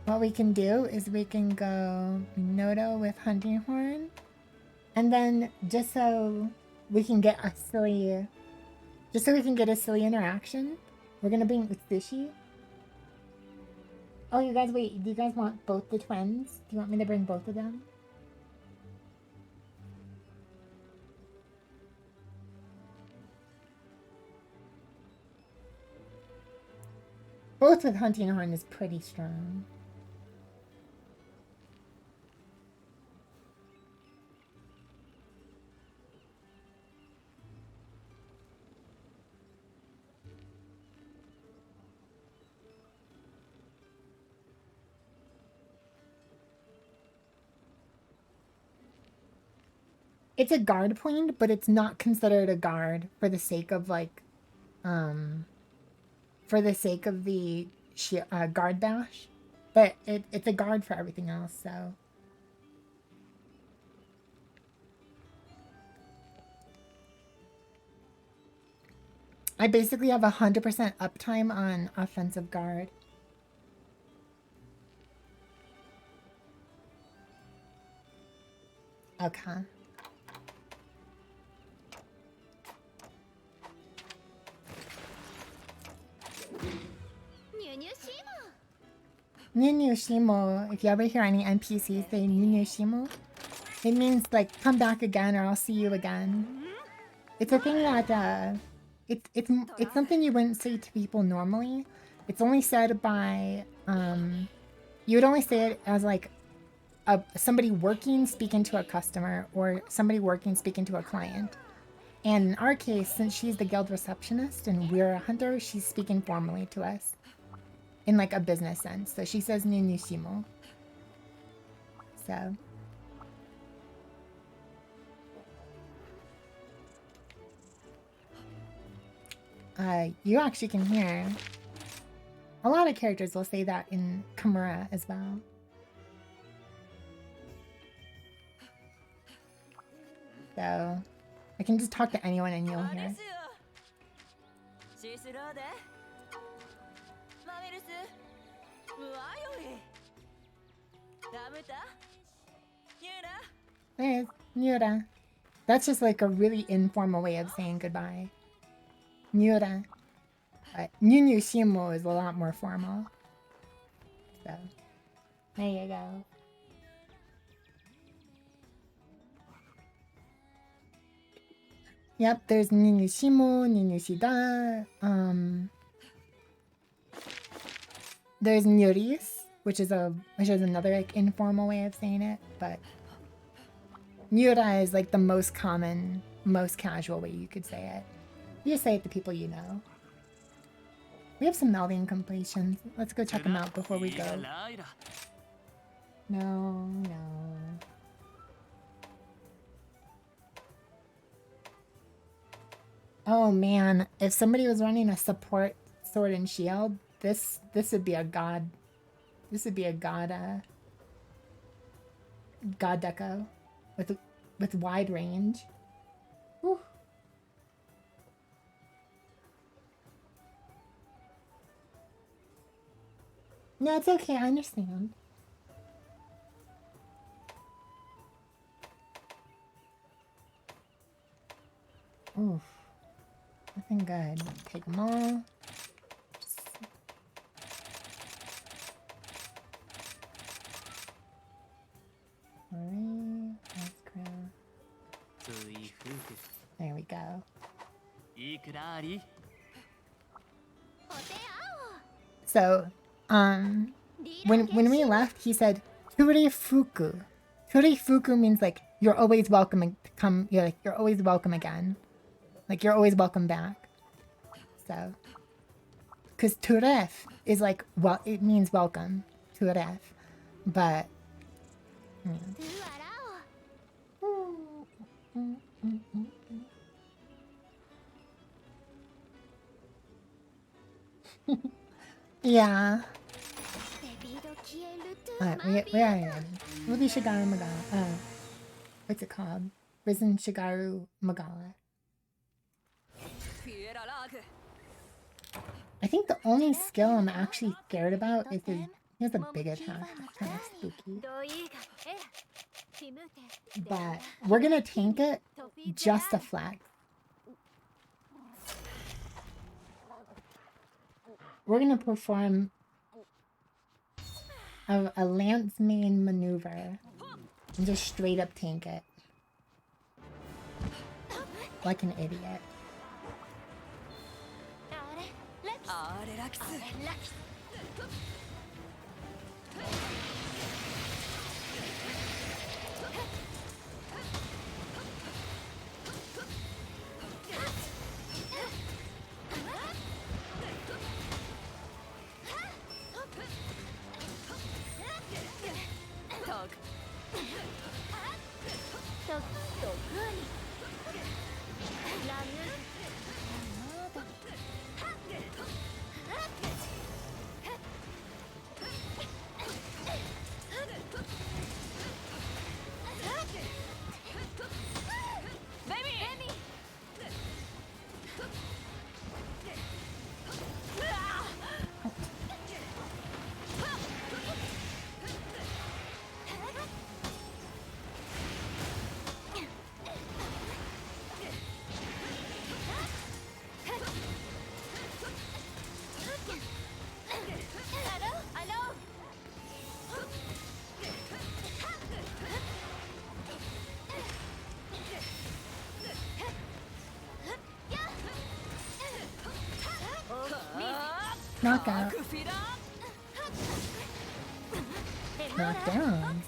What we can do is we can go Minoto with Hunting Horn, and then just so we can get a silly... Just so we can get a silly interaction, we're gonna bring Utsushi. Oh, you guys, wait, do you guys want both the twins? Do you want me to bring both of them? Both with Hunting Horn is pretty strong. It's a guard point, but it's not considered a guard for the sake of, like, for the sake of the guard bash. But it's a guard for everything else, so... I basically have 100% uptime on offensive guard. Okay. Nunu Shimo, if you ever hear any NPCs say Nunu Shimo, it means like come back again or I'll see you again. It's a thing that it's something you wouldn't say to people normally. It's only said by you would only say it as like somebody working speaking to a customer or somebody working speaking to a client. And in our case, since she's the guild receptionist and we're a hunter, she's speaking formally to us. In like a business sense. So she says Nunushimo. So. You actually can hear. A lot of characters will say that in Kimura as well. So. I can just talk to anyone and you'll hear. There's Miura. That's just like a really informal way of saying goodbye. Miura. But Nunu Shimo is a lot more formal. There you go. Yep, there's Ninushimo, Ninushida. There's Nyuris, which is another like informal way of saying it, but Nyura is like the most common, most casual way you could say it. You just say it to people you know. We have some melding completions. Let's go check them out before we go. No, no. Oh man, if somebody was running a support sword and shield, this would be a god. This would be a god god deco with wide range. Whew. No, it's okay. I understand. Oof. Nothing good. Take them all. Alright. That's crown. There we go. So, when we left, he said, Turifuku. Turifuku means like, you're always welcome and come, you're always welcome again. Like, you're always welcome back. So, because Turef is like, well, it means welcome. Turef. But, yeah. Alright, where are you? We'll do Shagaru Magala. What's it called? Risen Shagaru Magala. I think the only skill I'm actually scared about is his... He has a big attack. That's kind of spooky. But we're gonna tank it just to flag. We're gonna perform a lance main maneuver and just straight up tank it. Like an idiot. Knockout. Knockdown.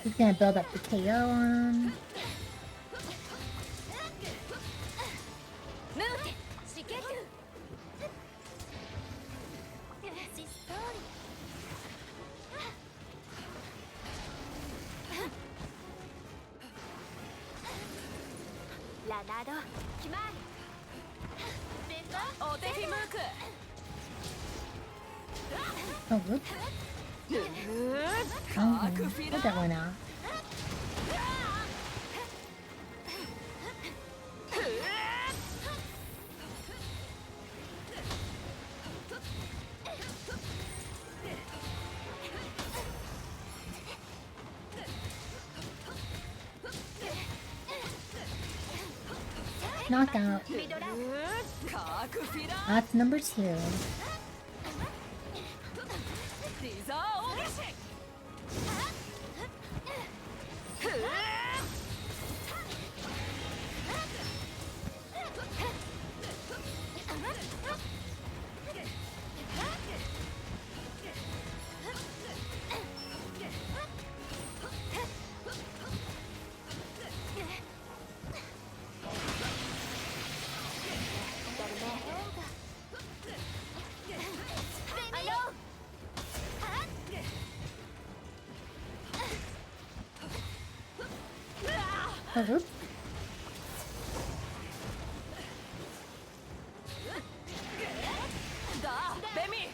He's gonna build up the KO on him. お手ひムーク Oh, whoops. カークフィ Put ラ that one out. Knockout. カークフィラ That's number 2. リザーオーガシOh, whoops. だベミ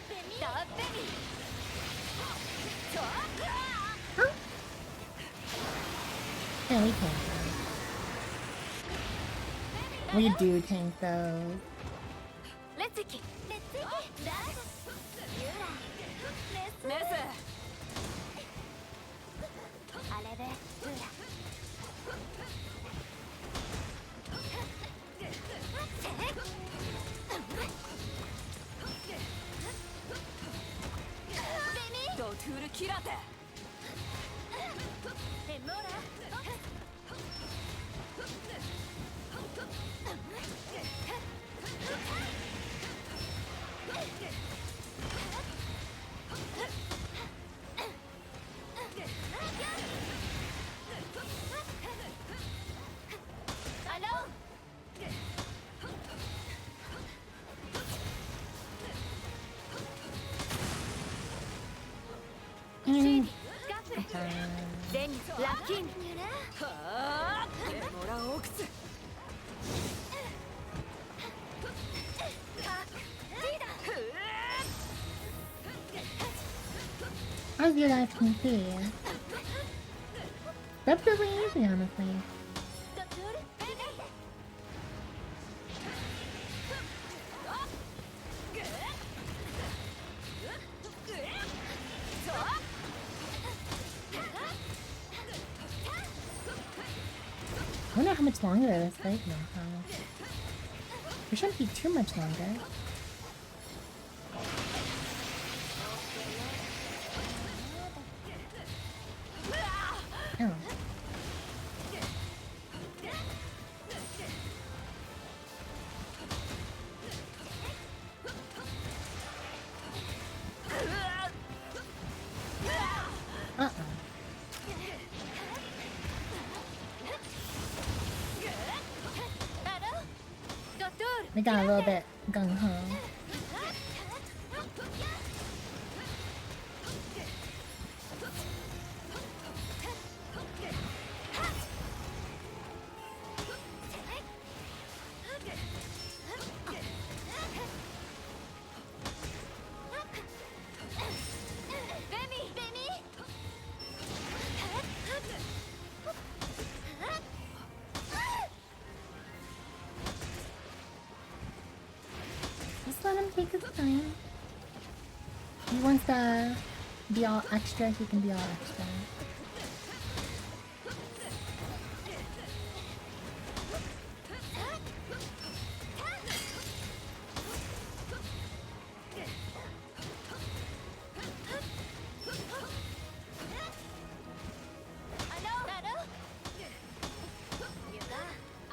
Yeah, we tank those. We do tank those. メス ドトゥルキラテ And ラッキンはあエモラオークス I was good at PC. That's really easy, honestly. I wonder how much longer this fight will have. It shouldn't be too much longer. Oh. Uh-oh. We got a little bit gung-ho. Just let him take his time. He wants to be all extra, he can be all extra.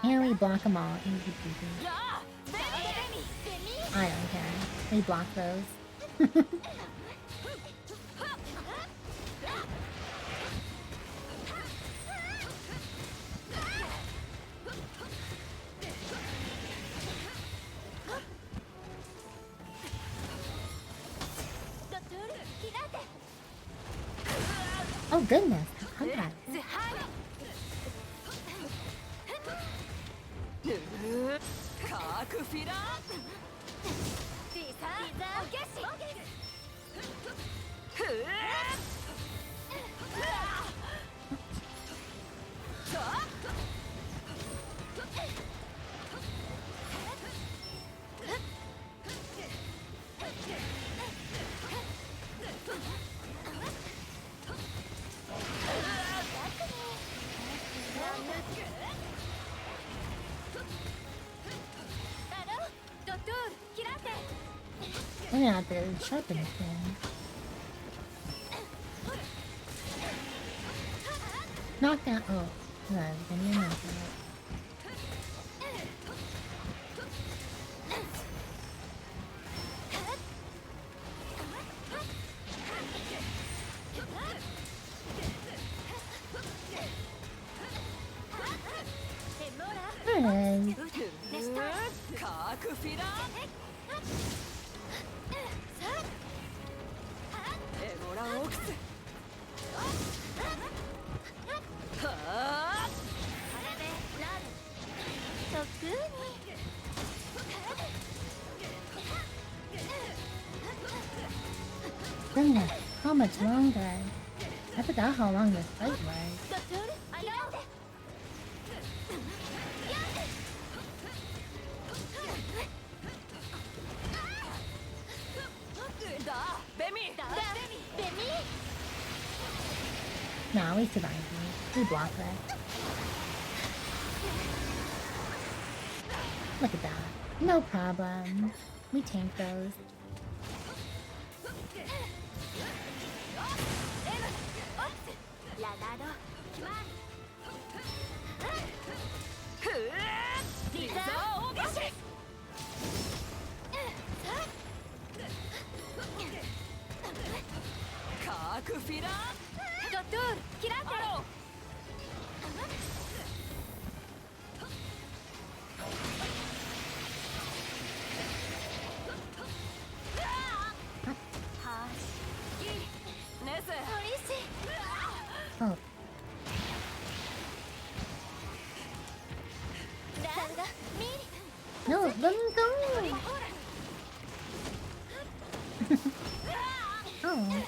And we block them all. Easy peasy. I don't care. We block those. Oh goodness, contact. カークフィラリザオゲシふうI'm gonna have to sharpen it then. Knock down. Oh, no, then you knock it. Alright. カークフィラエモラオクスはあGoodness, how much longer? I forgot how long this fight was. だベミ Nah, we survived. We blocked that. Look at that. No problem. We tanked those. Oh. No, let me go! Oh.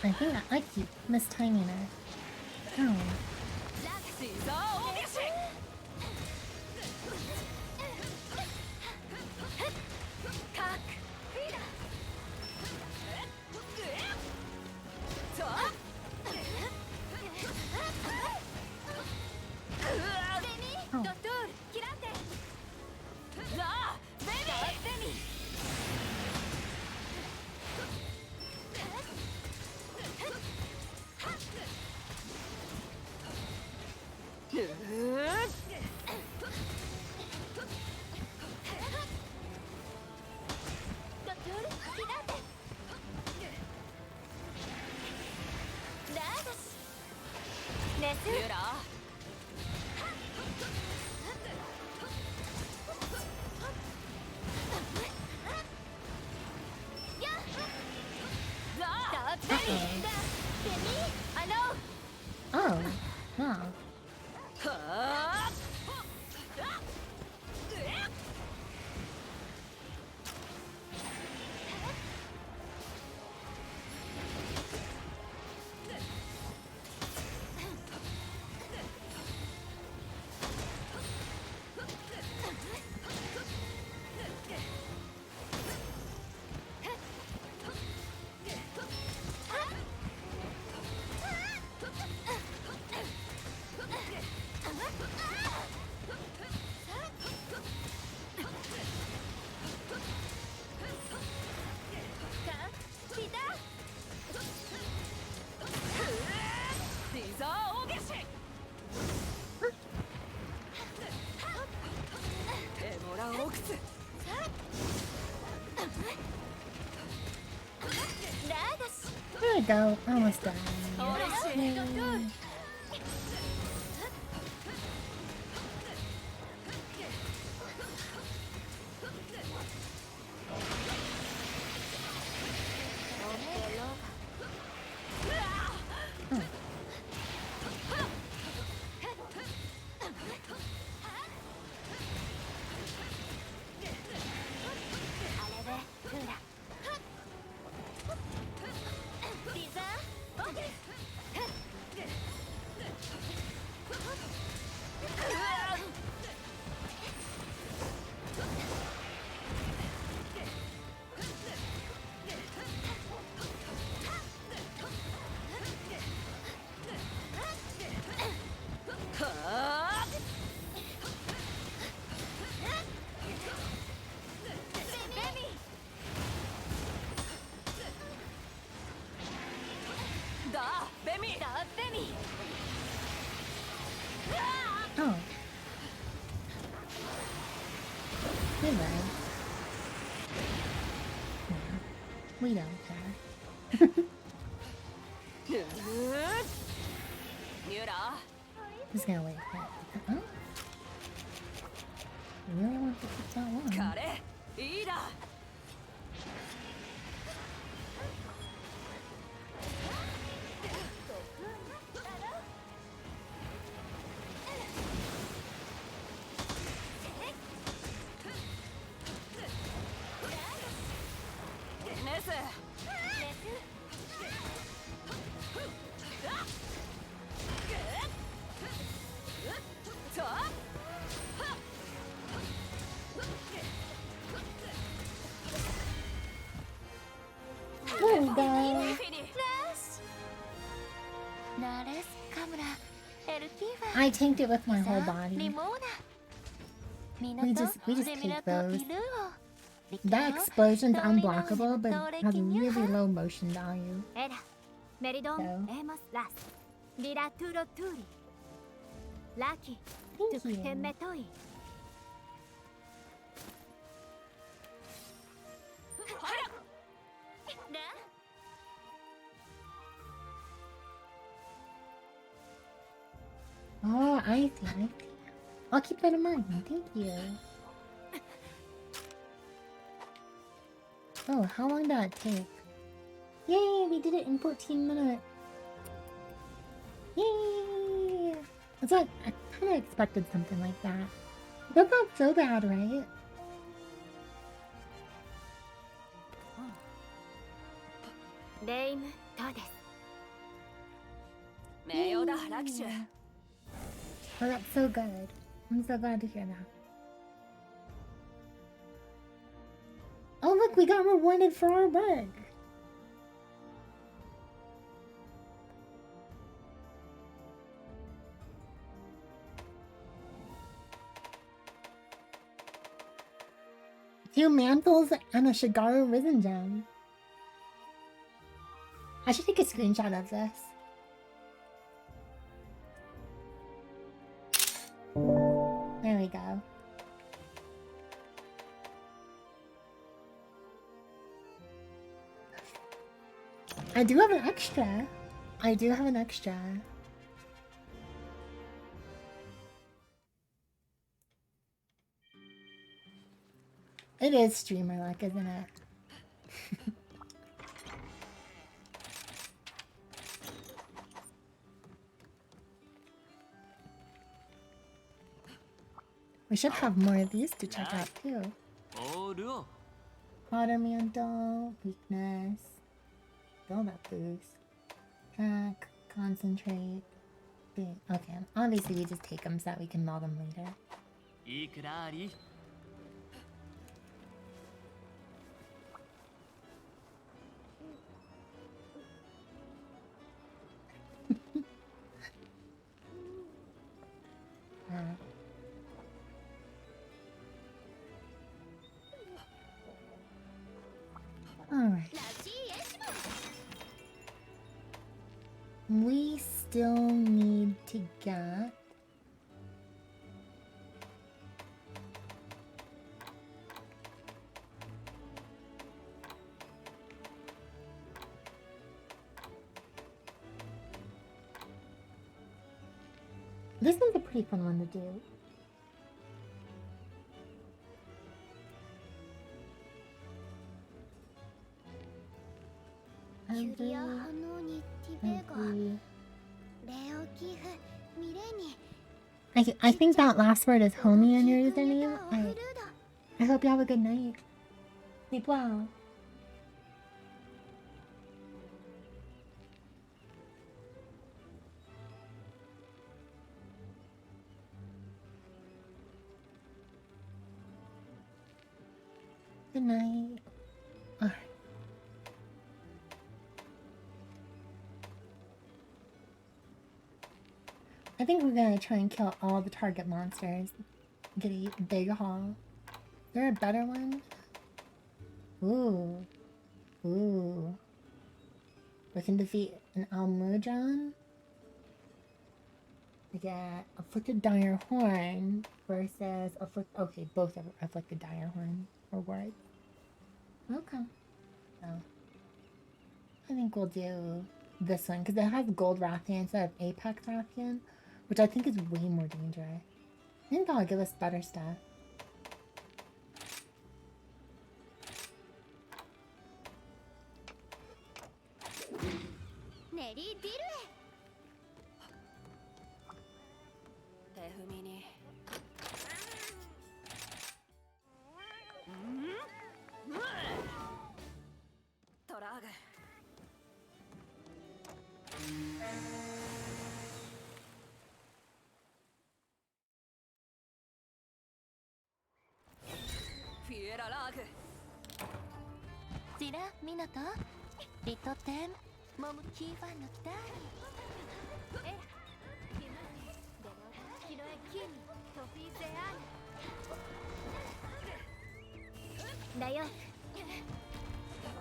I think I keep mistiming her. Oh. シザーオゲシカークフィラザベミドトゥールキラテザベミユラOh. Oh. はあ There we go. Almost done. Yay. We don't care. ミュラ Just gonna wait for it. Oh? I really want to keep that ー one. カレーいいだ ネス There we go. フィニー ナレスカムラエルティファ I tanked it with my whole さあリ body. モーナ We just 港 take ゼミラ those. とイルオ That explosion's Don't we know unblockable, but don't has can you really have- low motion value. エラメリドン So. エモスラスリラトゥロトゥリラキ Thank トゥクテン you. メトイ Oh, I see. I'll keep that in mind. Thank you. Oh, how long did that take? Yay, we did it in 14 minutes. Yay! It's like, I kind of expected something like that. That's not so bad, right? レイムトです 名誉だラキシュ Oh, that's so good. I'm so glad to hear that. Oh, look, we got rewarded for our work. Two mantles and a Shagaru Risen Gem. I should take a screenshot of this. There we go. I do have an extra. I do have an extra. It is streamer luck, isn't it? We should have more of these to check out too. おルオ Water mantle, weakness, build up boost, track, concentrate. Okay, obviously we just take them so that we can log them later. いくらあり Alright. らしいエシモ We still need to get... This one's a pretty fun one to do. Every- キュリアハノニティベガ every- レオキフミレニ I think that last word is homie in your キクミ username. タオフルダ I hope you have a good night. Sleep well. Good night. Alright. I think we're gonna try and kill all the target monsters. Get a big haul. Is there a better one? Ooh. Ooh. We can defeat an Almudron. We get Afflicted Dire Horn versus okay, both of Afflicted Dire Horn rewards. Okay. So I think we'll do this one because it has gold Rathian instead of Apex Rathian, which I think is way more dangerous. I think that'll give us better stuff.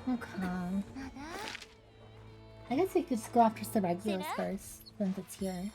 Okay. I guess we could just go after the regulars first, since it's here.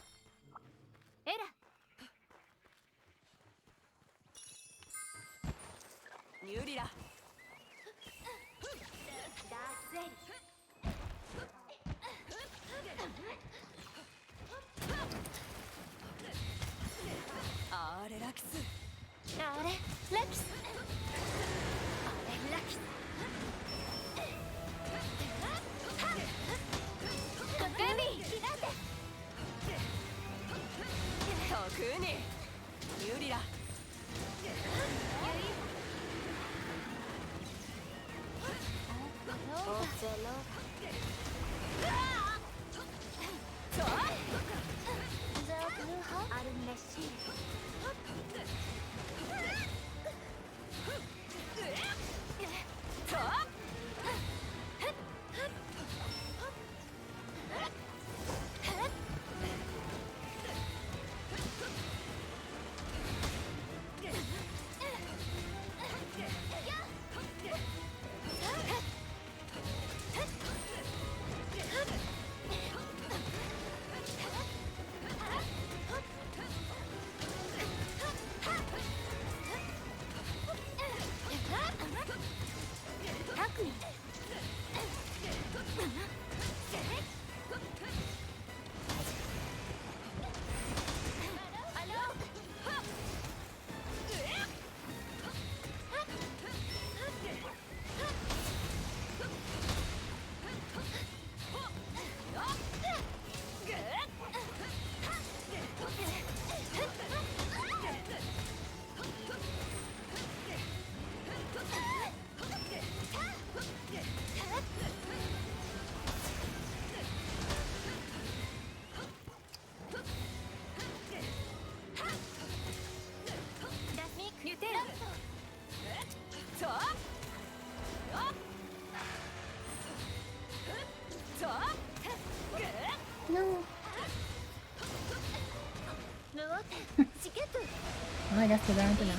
Well, I guess we're down to now.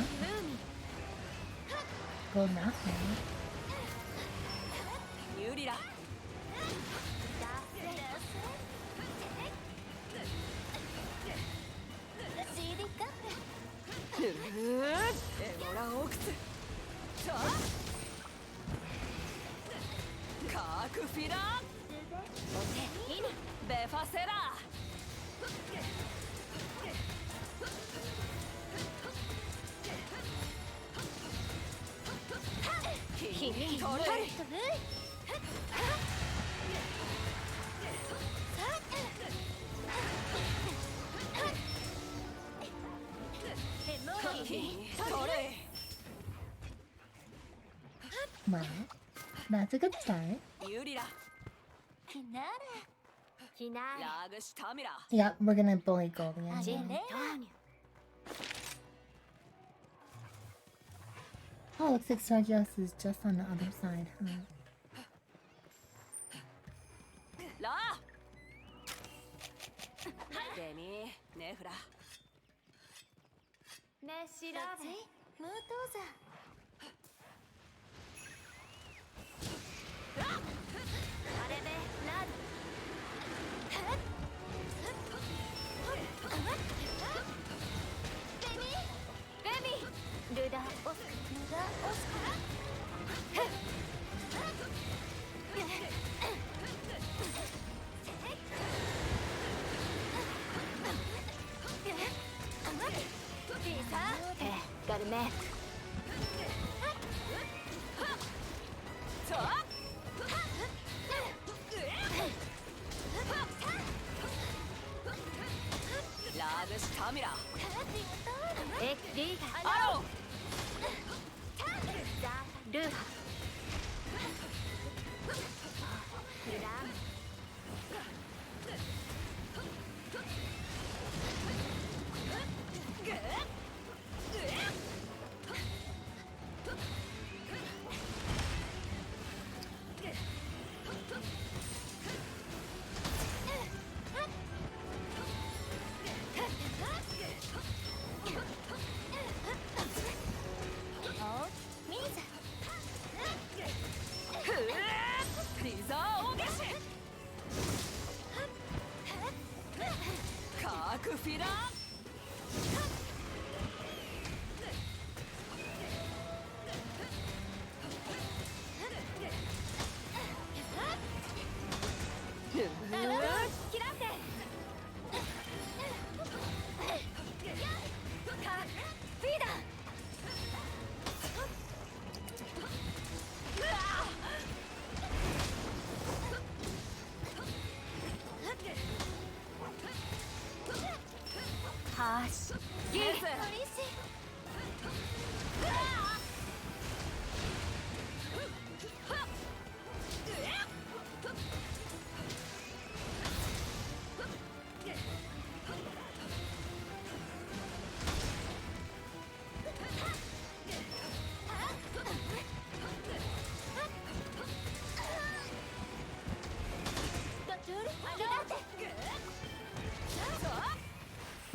Gold mask now. Well, that's a good start. Yep, we're gonna bully Goldian. Oh, looks like Sargios is just on the other side, huh? Got a man.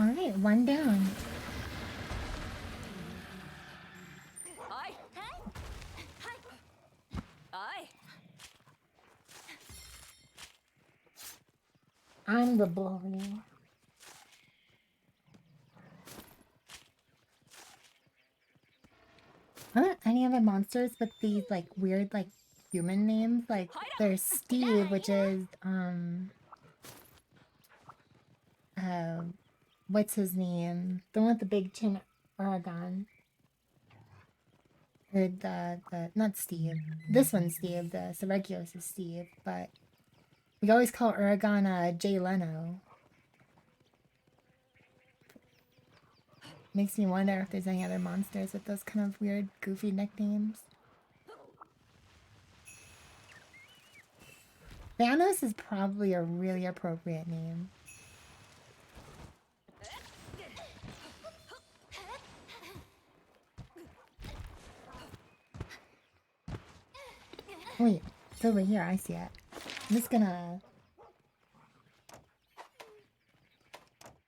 Alright, one down. I'm the bully. Aren't any other monsters with these like weird like human names? Like there's Steve, which is what's his name? The one with the big chin, Aragon. Or the not Steve. This one's Steve. The Seregios is Steve, but we always call Aragon Jay Leno. Makes me wonder if there's any other monsters with those kind of weird, goofy nicknames. Thanos is probably a really appropriate name. Wait, it's over here. I see it. I'm just gonna...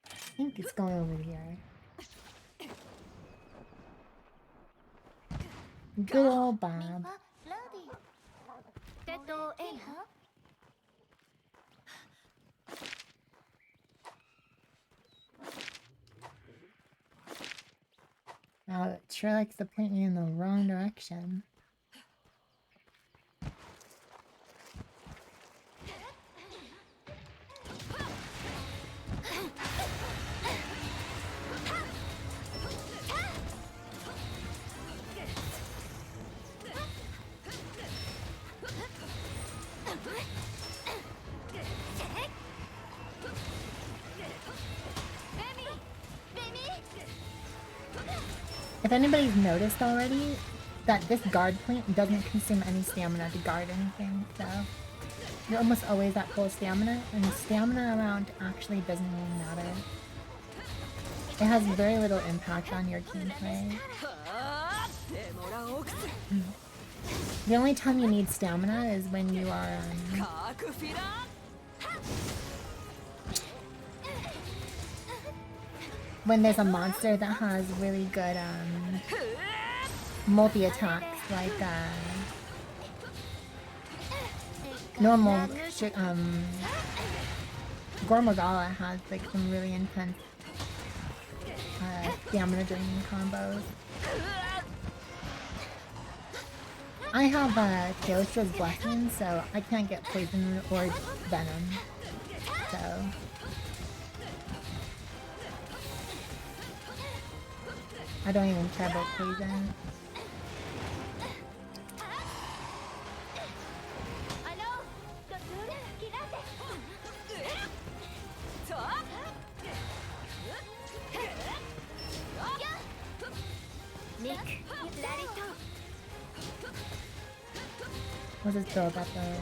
I think it's going over here. Good old Bob. Wow, it sure likes to point me in the wrong direction. If anybody's noticed already, that this guard point doesn't consume any stamina to guard anything, so you're almost always at full stamina, and the stamina amount actually doesn't really matter. It has very little impact on your gameplay. The only time you need stamina is when you are when there's a monster that has really good multi-attacks, like normal Magala has like some really intense stamina draining combos. I have Teostra's Blessing, so I can't get poison or venom, so I don't even care about poison. We'll just build up a...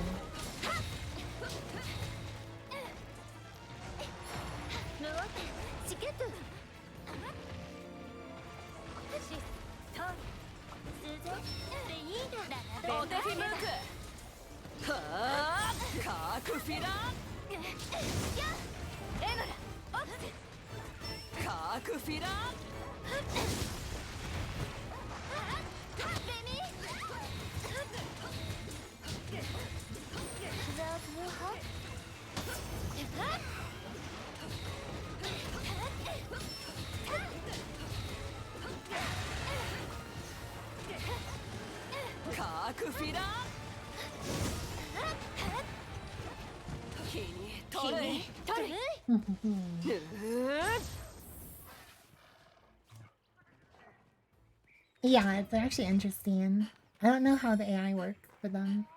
Yeah, it's actually interesting. I don't know how the AI works for them,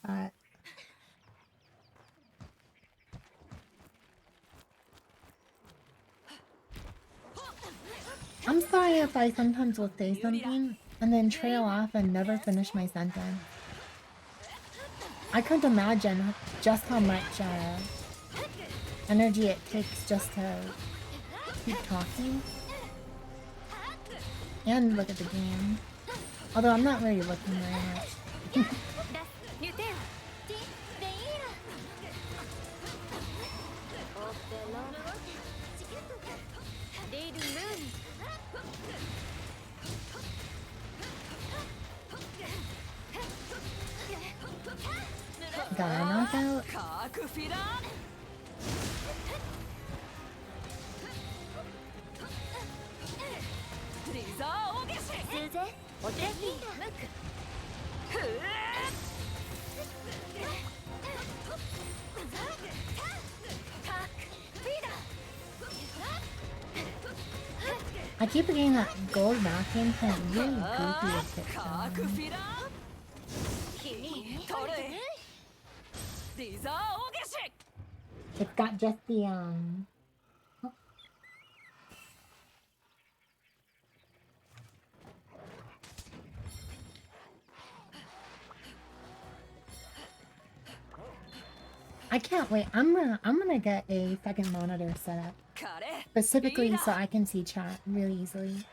but I'm sorry if I sometimes will say something and then trail off and never finish my sentence. I couldn't imagine just how much energy it takes just to keep talking and look at the game. Although I'm not really looking very much. Got a knockout. I keep forgetting that gold vacuum has really goofy effects on them. It's got just the I can't wait. I'm gonna get a second monitor set up specifically so I can see chat really easily.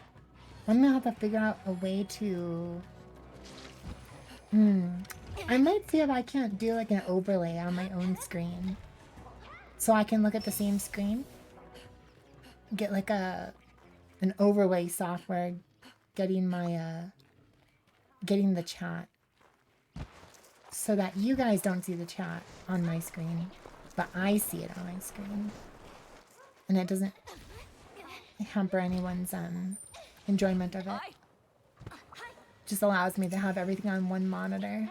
I'm gonna have to figure out a way to. I might see if I can't do like an overlay on my own screen, so I can look at the same screen. Get like an overlay software, getting my getting the chat. So that you guys don't see the chat on my screen, but I see it on my screen. And it doesn't hamper anyone's enjoyment of it. Just allows me to have everything on one monitor.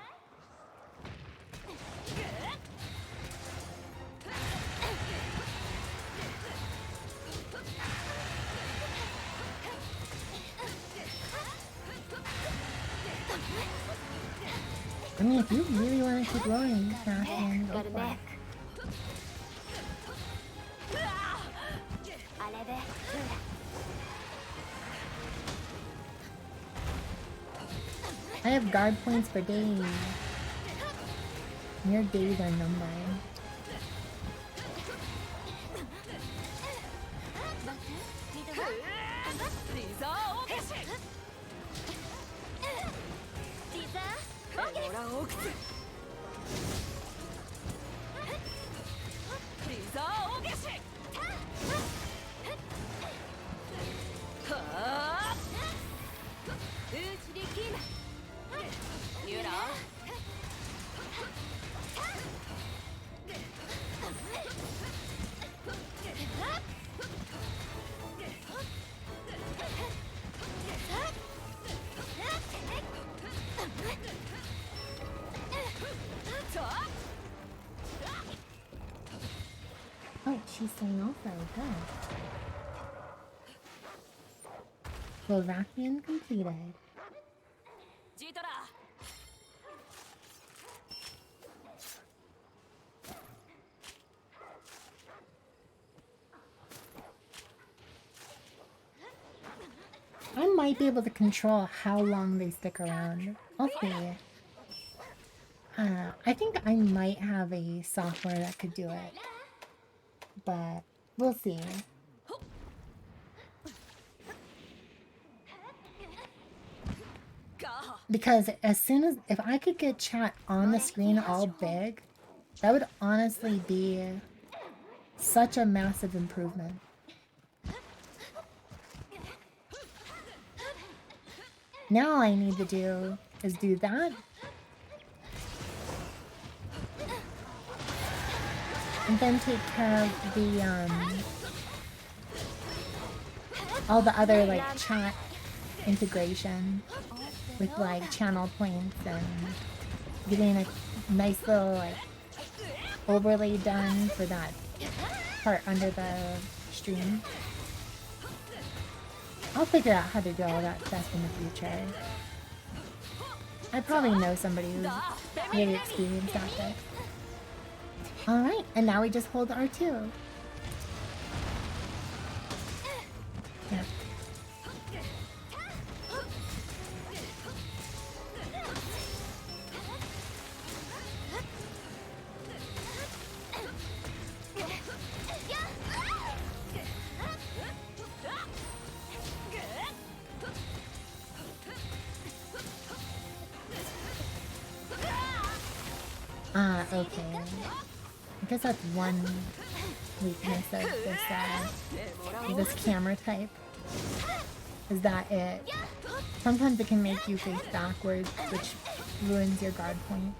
I mean, if you really want to keep rolling fast, then go for it. I have guard points for days. Your days are numbered. Oh, she's saying also, good. Slovakian completed. ジートラ I might be able to control how long they stick around. I'll see. I think I might have a software that could do it. But we'll see. Because if I could get chat on the screen all big, that would honestly be such a massive improvement. Now all I need to do is do that. And then take care of the, all the other, like, chat integration with, like, channel points and getting a nice little, like, overlay done for that part under the stream. I'll figure out how to do all that stuff in the future. I probably know somebody who's really experienced at this. Alright, and now we just hold R2. Yeah. Okay. I guess that's one weakness of this camera type. Is that sometimes it can make you face backwards, which ruins your guard point.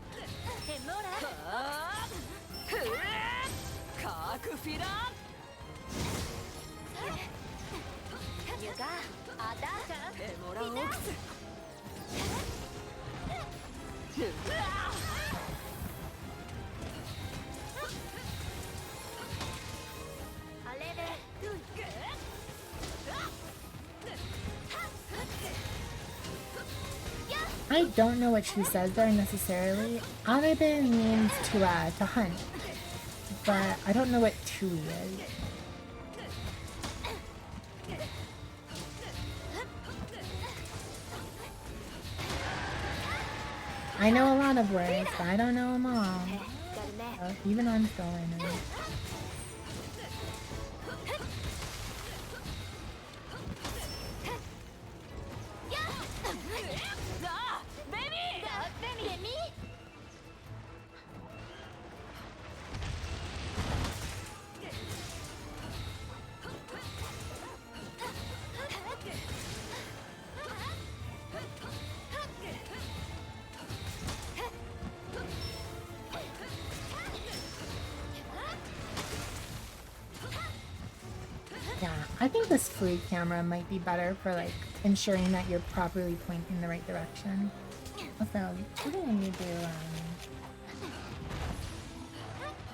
I don't know what she says there necessarily, other than it means to hunt, but I don't know what tui is. I know a lot of words, but I don't know them all. Even I'm still learning. I think this fluid camera might be better for like ensuring that you're properly pointing in the right direction. Also, I think I need to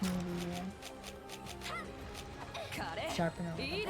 maybe sharpen a little bit.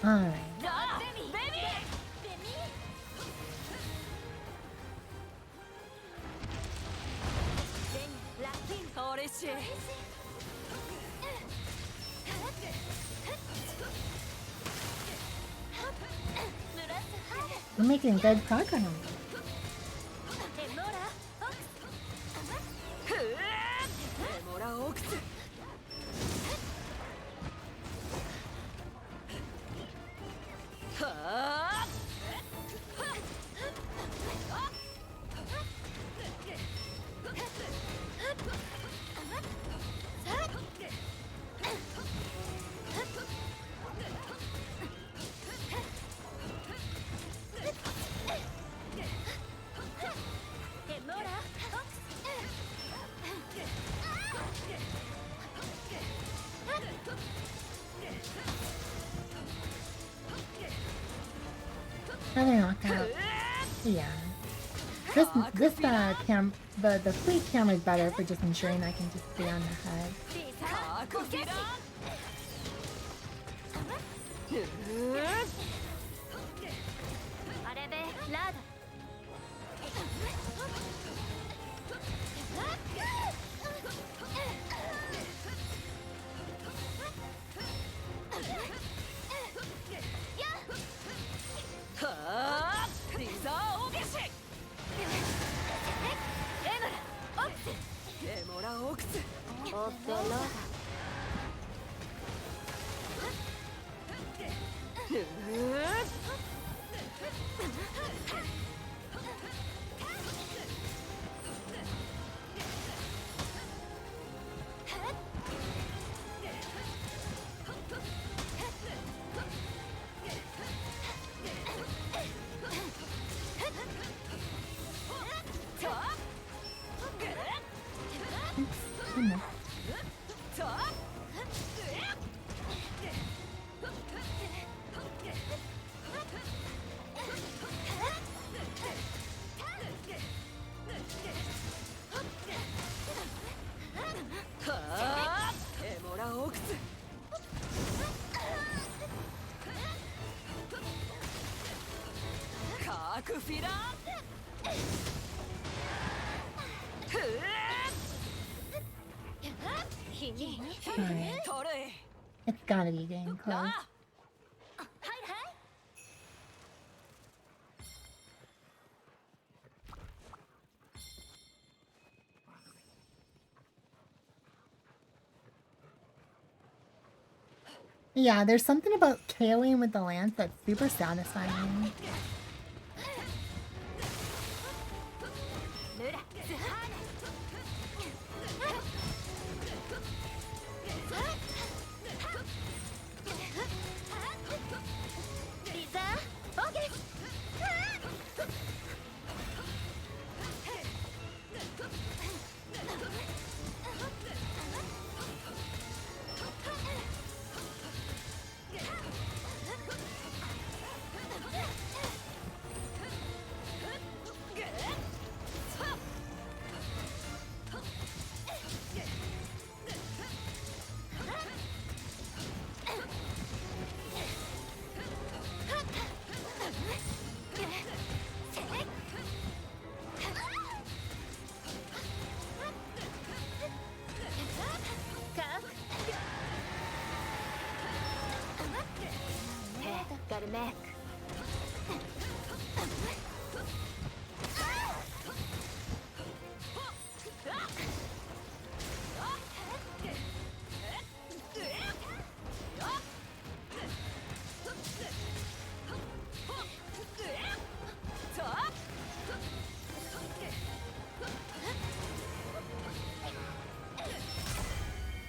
Alright. We're making good progress. Another knockout. Yeah. The fleet camera is better for just ensuring I can just stay on the head. あれべラード Goodness. Alright. It's gotta be getting close. Yeah, there's something about KOing with the lance that's super satisfying.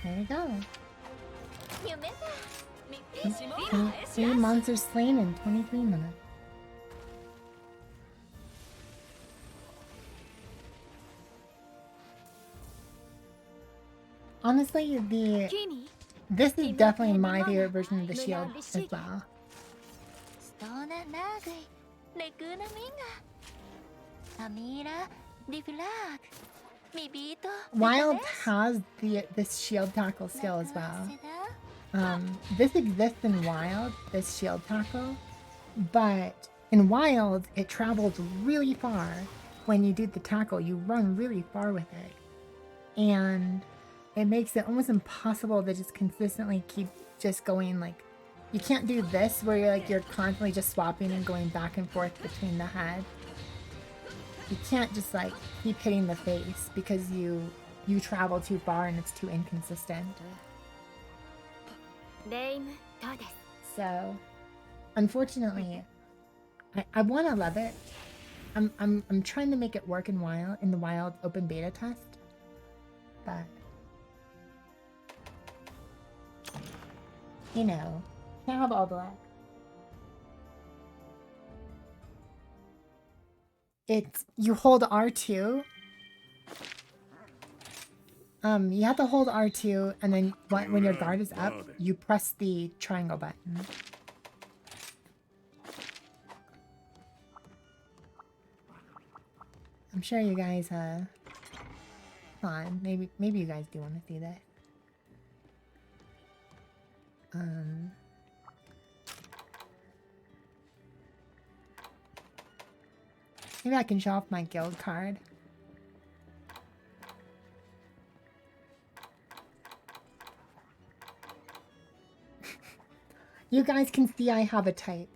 There we go. 3 monsters slain in 23 minutes. Honestly, this is definitely my favorite version of the shield as well. Wild has this shield tackle skill as well. This exists in Wild, this shield tackle, but in Wild it travels really far. When you do the tackle, you run really far with it, and it makes it almost impossible to just consistently keep just going. Like, you can't do this where you're constantly just swapping and going back and forth between the head. You can't just like keep hitting the face because you travel too far and it's too inconsistent. So, unfortunately, I want to love it. I'm trying to make it work in the Wild open beta test, but you know, can't have all the luck. You hold R2. You have to hold R2, and then when your guard is up, you press the triangle button. I'm sure you guys, come on, maybe you guys do want to see that. Maybe I can show off my guild card. You guys can see I have a type.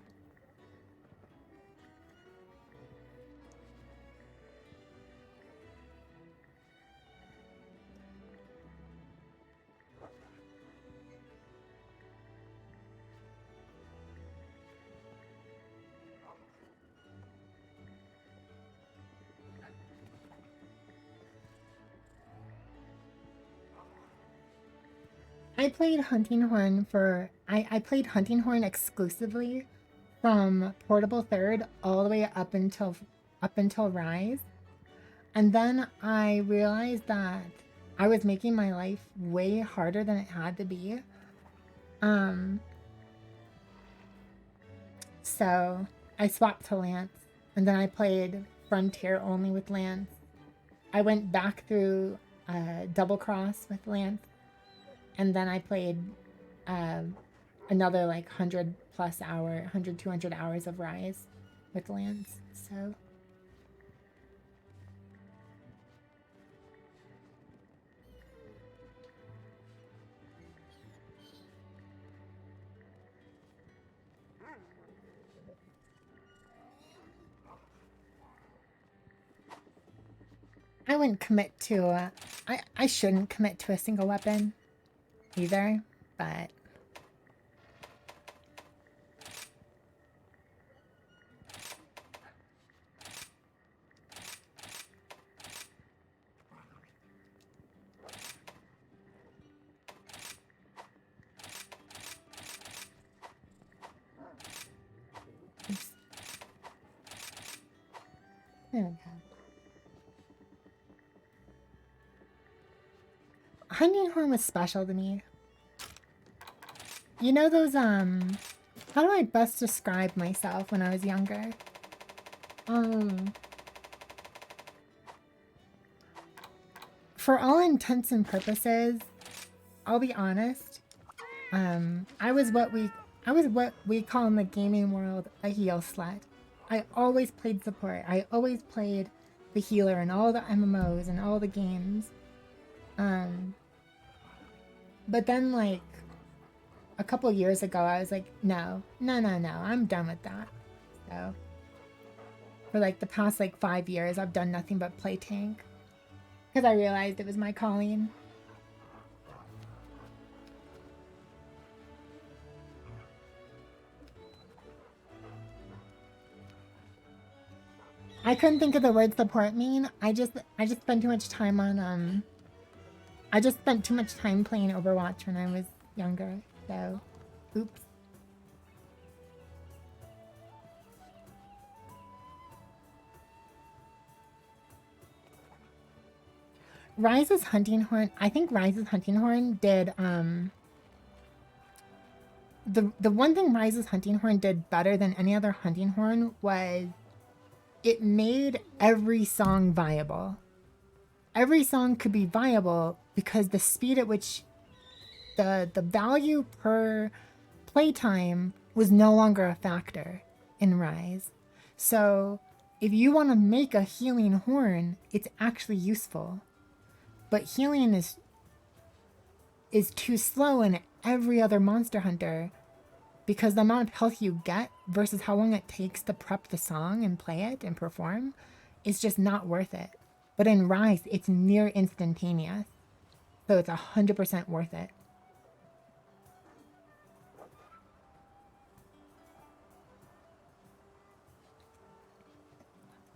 I played Hunting Horn for I played Hunting Horn exclusively from Portable Third all the way up until Rise. And then I realized that I was making my life way harder than it had to be. So I swapped to Lance, and then I played Frontier only with Lance. I went back through Double Cross with Lance, and then I played another like 100 plus hour, 100, 200 hours of Rise with Lance. So I wouldn't commit to I shouldn't commit to a single weapon either, but there we go. Hunting Horn was special to me. You know those, how do I best describe myself when I was younger? For all intents and purposes, I'll be honest, I was what we call in the gaming world a heal slut. I always played support. I always played the healer in all the MMOs and all the games. But then, like, a couple years ago, I was like, no, I'm done with that. So, for like the past like 5 years, I've done nothing but play tank. Because I realized it was my calling. I couldn't think of the word support mean. I just spent too much time on, I just spent too much time playing Overwatch when I was younger, so oops. Rise's Hunting Horn, I think Rise's Hunting Horn did, the one thing Rise's Hunting Horn did better than any other Hunting Horn was it made every song viable. Every song could be viable because the speed at which the value per playtime was no longer a factor in Rise. So if you want to make a healing horn, it's actually useful. But healing is too slow in every other Monster Hunter because the amount of health you get versus how long it takes to prep the song and play it and perform is just not worth it. But in Rise, it's near instantaneous. So it's 100% worth it.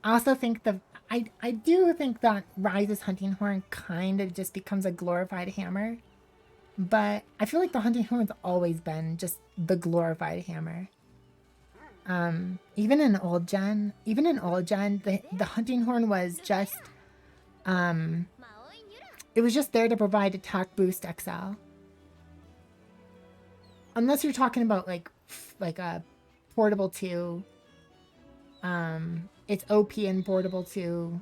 I also think I do think that Rise's Hunting Horn kind of just becomes a glorified hammer. But I feel like the Hunting Horn's always been just the glorified hammer. Even in old gen, the Hunting Horn was just it was just there to provide attack boost XL. Unless you're talking about like a Portable 2. It's OP in Portable 2.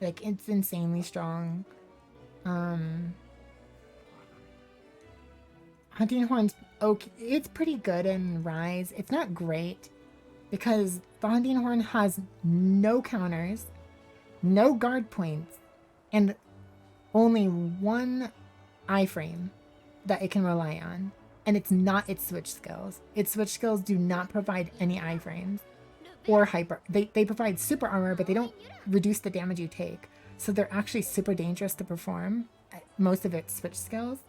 Like, it's insanely strong. Hunting Horn's okay. It's pretty good in Rise. It's not great because the Hunting Horn has no counters, no guard points, and only one iframe that it can rely on. And it's not its switch skills. Its switch skills do not provide any iframes or hyper. They provide super armor, but they don't reduce the damage you take. So they're actually super dangerous to perform at most of its switch skills.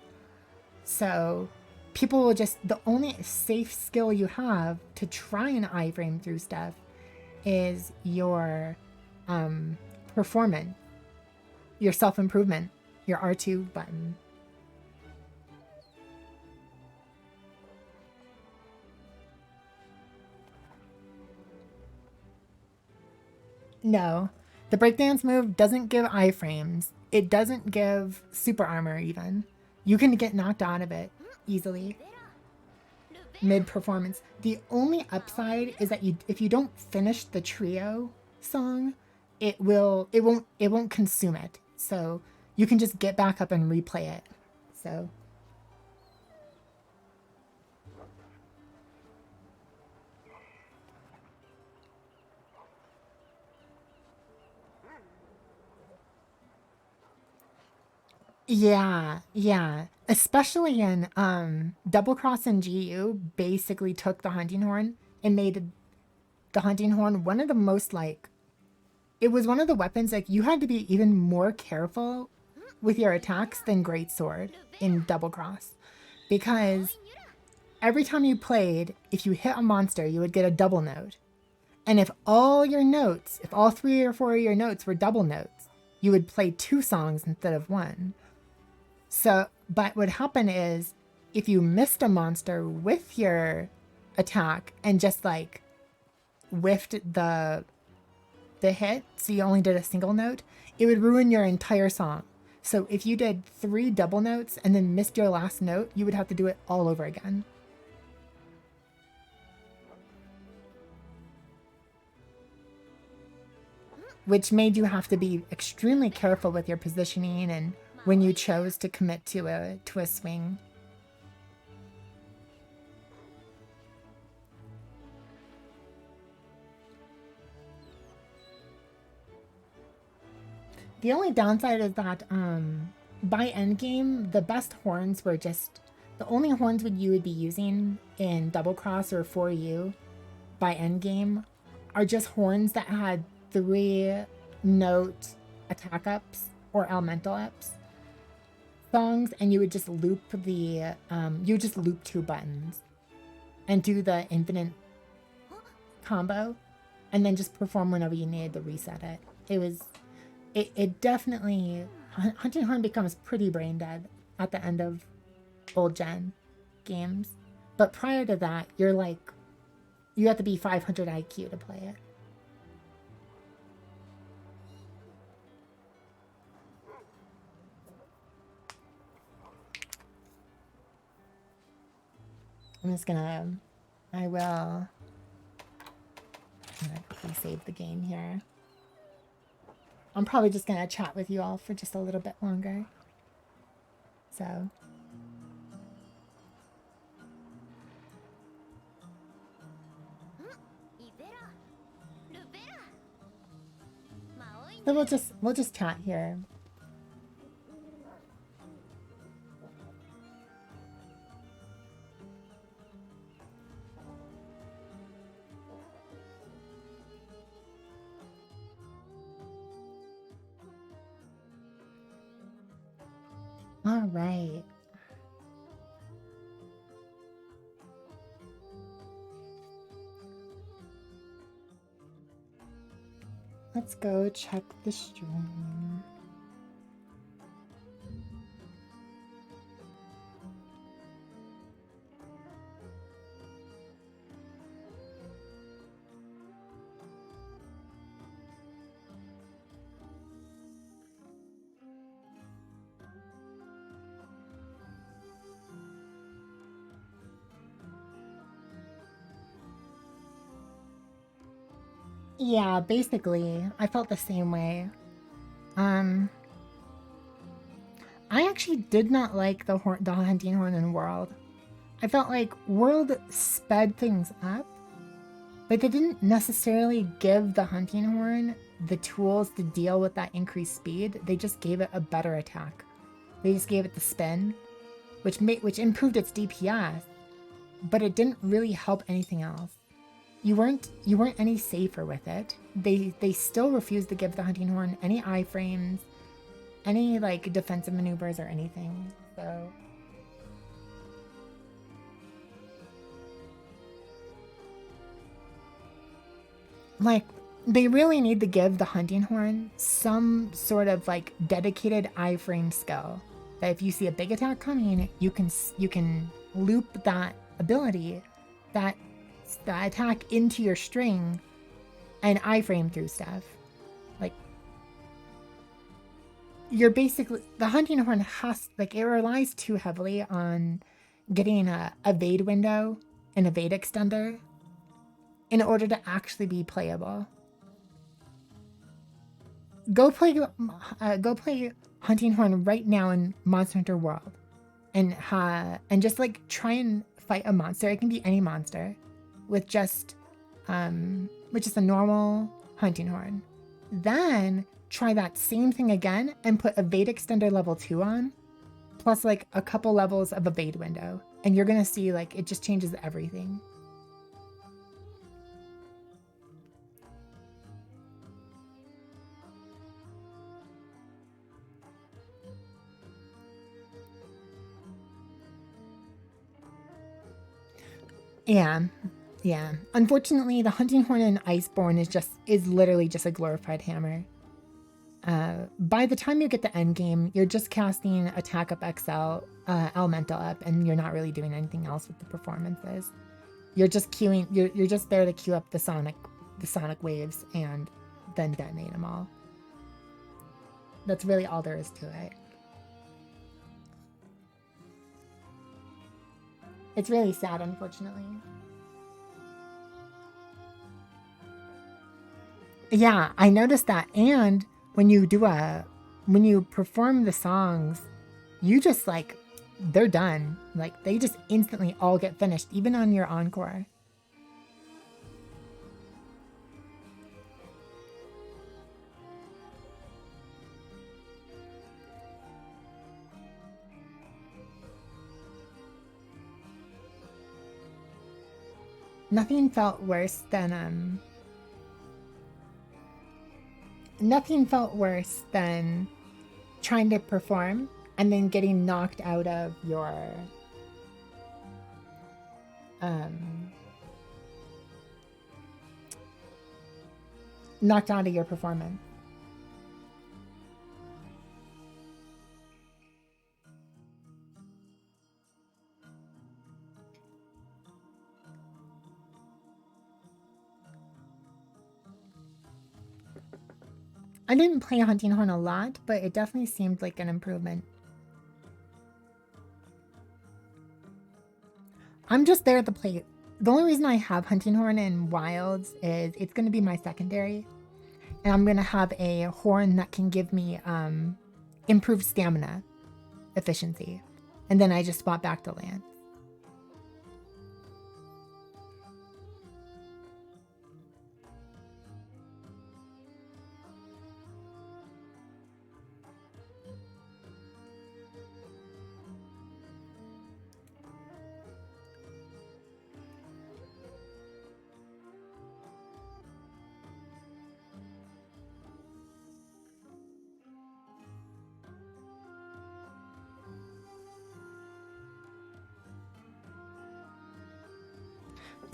So people will just, the only safe skill you have to try and iframe through stuff is your performance, your self-improvement, your R2 button. No, the breakdance move doesn't give iframes. It doesn't give super armor even. You can get knocked out of it easily mid-performance. The only upside is that if you don't finish the trio song, it won't consume it. So you can just get back up and replay it. So yeah. Especially in Double Cross and GU basically took the hunting horn and made the hunting horn one of the most like, it was one of the weapons like you had to be even more careful with your attacks than Greatsword in Double Cross, because every time you played, if you hit a monster, you would get a double note. And if all your notes, if all 3 or 4 of your notes were double notes, you would play 2 songs instead of 1. So, but what happened is if you missed a monster with your attack and just like whiffed the hit, so you only did a single note, it would ruin your entire song. So if you did 3 double notes and then missed your last note, you would have to do it all over again. Which made you have to be extremely careful with your positioning and when you chose to commit to a swing. The only downside is that by endgame, the best horns were just the only horns you would be using in Double Cross or 4U by endgame are just horns that had 3 note attack ups or elemental ups songs, and you would just loop the you would just loop 2 buttons and do the infinite combo and then just perform whenever you needed to reset it. It definitely, Hunting Horn becomes pretty brain dead at the end of old gen games, but prior to that you're like, you have to be 500 IQ to play it. I will quickly save the game here. I'm probably just gonna chat with you all for just a little bit longer. So. So we'll just chat here. All right. Let's go check the stream. Yeah, basically, I felt the same way. I actually did not like the hunting horn in World. I felt like World sped things up, but they didn't necessarily give the hunting horn the tools to deal with that increased speed. They just gave it a better attack. They just gave it the spin, which improved its DPS, but it didn't really help anything else. You weren't any safer with it. They still refused to give the hunting horn any iframes, any like defensive maneuvers or anything. So like they really need to give the hunting horn some sort of like dedicated iframe skill that if you see a big attack coming, you can loop that ability, that attack into your string and iframe through stuff. Like you're basically, the hunting horn has, like, it relies too heavily on getting a evade window, an evade extender, in order to actually be playable. Go play hunting horn right now in Monster Hunter World, and just like try and fight a monster. It can be any monster, with just a normal hunting horn. Then try that same thing again and put evade extender level 2 on, plus like a couple levels of evade window, and you're gonna see like it just changes everything. Yeah. Unfortunately, the hunting horn in Iceborne is literally just a glorified hammer. By the time you get to end game, you're just casting attack up XL, elemental up, and you're not really doing anything else with the performances. You're just queuing. You're just there to queue up the sonic waves and then detonate them all. That's really all there is to it. It's really sad, unfortunately. Yeah, I noticed that. And when you perform the songs, you just like, they're done. Like they just instantly all get finished, even on your encore. Nothing felt worse than trying to perform and then getting knocked out of your performance. I didn't play Hunting Horn a lot, but it definitely seemed like an improvement. I'm just there to play. The only reason I have Hunting Horn in Wilds is it's going to be my secondary. And I'm going to have a horn that can give me improved stamina efficiency. And then I just swap back to Lance.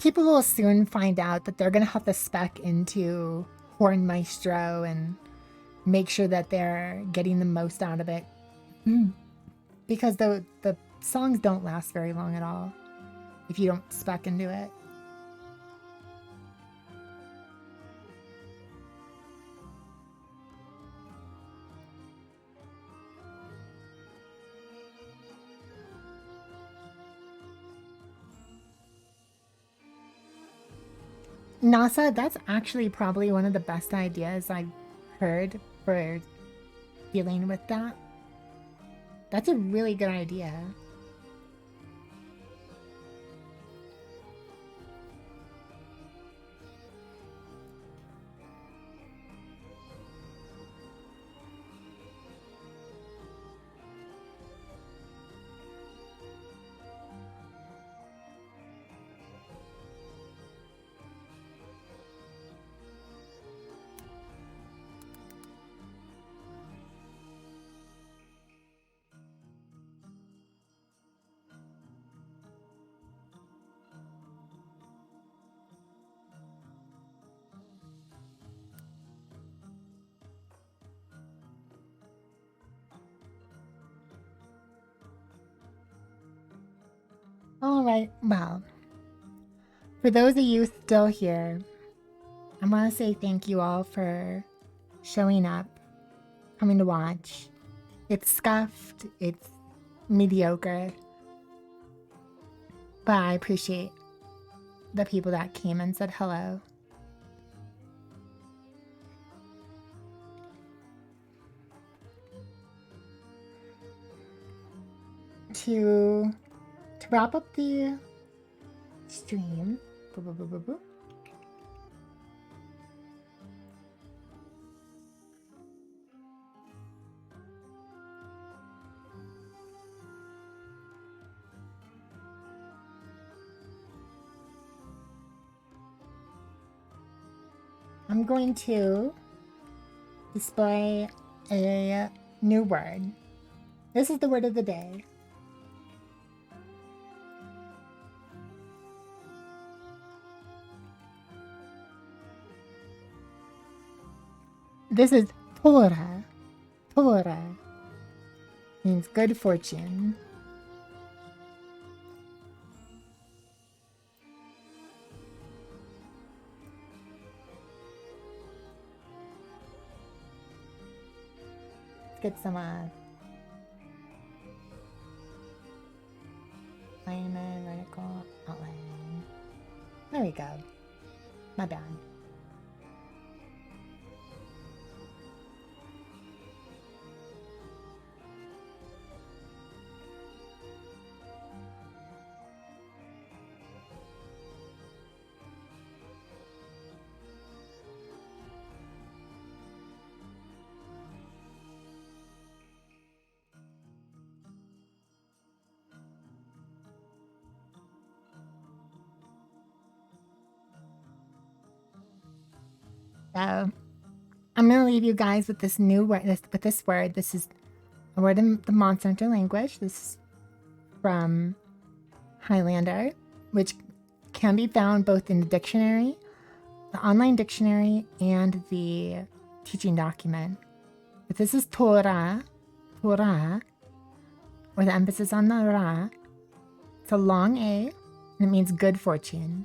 People will soon find out that they're going to have to spec into Horn Maestro and make sure that they're getting the most out of it. Because the songs don't last very long at all if you don't spec into it. NASA, that's actually probably one of the best ideas I've heard for dealing with that. That's a really good idea. All right, well, for those of you still here, I want to say thank you all for showing up, coming to watch. It's scuffed, it's mediocre, but I appreciate the people that came and said hello. To wrap up the stream, I'm going to display a new word. This is the word of the day. This is Tora. Tora means good fortune. Let's get some alignment, vertical outline. There we go. My bad. So I'm gonna leave you guys with this new word. With this word, this is a word in the Monster Hunter language. This is from Highlander, which can be found both in the dictionary, the online dictionary, and the teaching document. But this is Torah, Torah, or the emphasis on the Ra. It's a long A, and it means good fortune.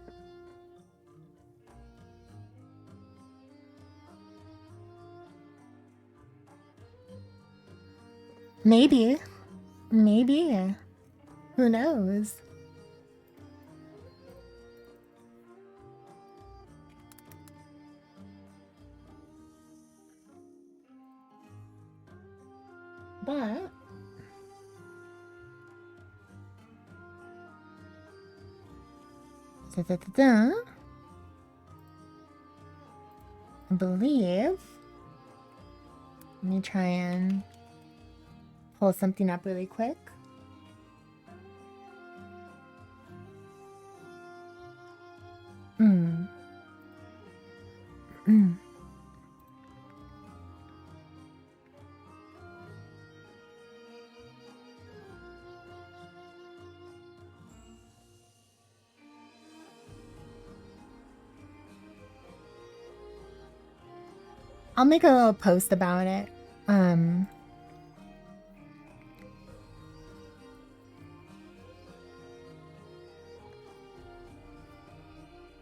Maybe. Maybe. Who knows? But I believe. Let me try and pull something up really quick. I'll make a little post about it.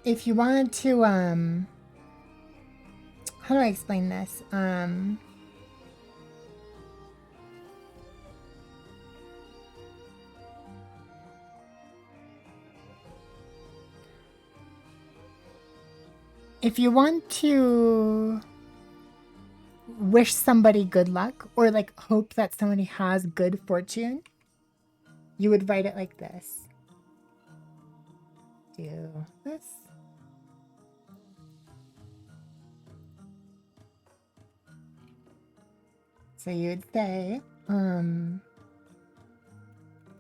If you wanted to, how do I explain this? If you want to wish somebody good luck or like hope that somebody has good fortune, you would write it like this. Do this. So you would say,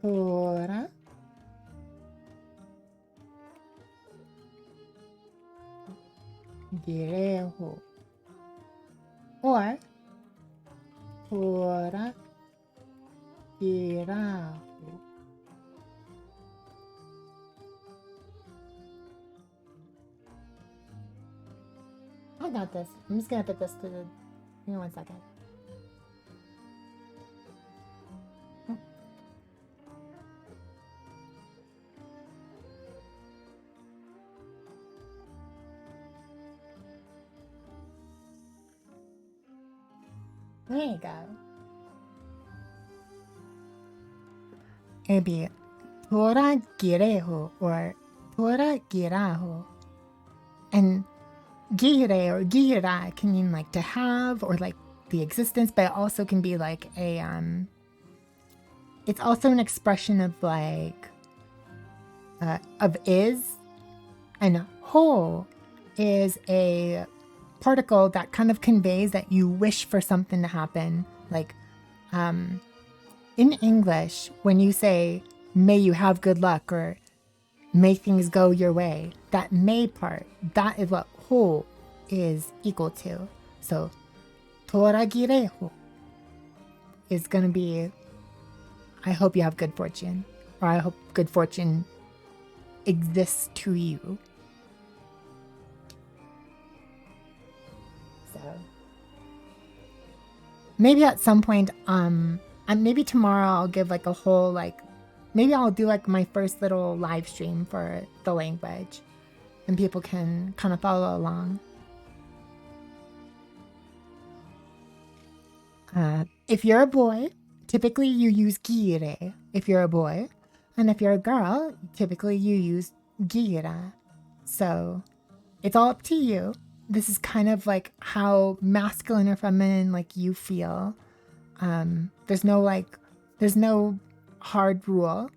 tora gireho. Or tora giraho. I got this. I'm just gonna put this to the. Give me 1 second. There you go. It'd be tora gireho or tora giraho. And gire or gira can mean like to have or like the existence, but it also can be like a it's also an expression of like of is, and ho is a particle that kind of conveys that you wish for something to happen. Like in English, when you say may you have good luck or may things go your way, that may part, that is what ho is equal to. So toragireho is going to be I hope you have good fortune, or I hope good fortune exists to you. So maybe at some point, maybe tomorrow I'll give like a whole maybe I'll do like my first little live stream for the language, and people can kind of follow along. If you're a boy, typically you use gire if you're a boy, and if you're a girl, typically you use gira. So it's all up to you. This is kind of like how masculine or feminine like you feel. There's no hard rule.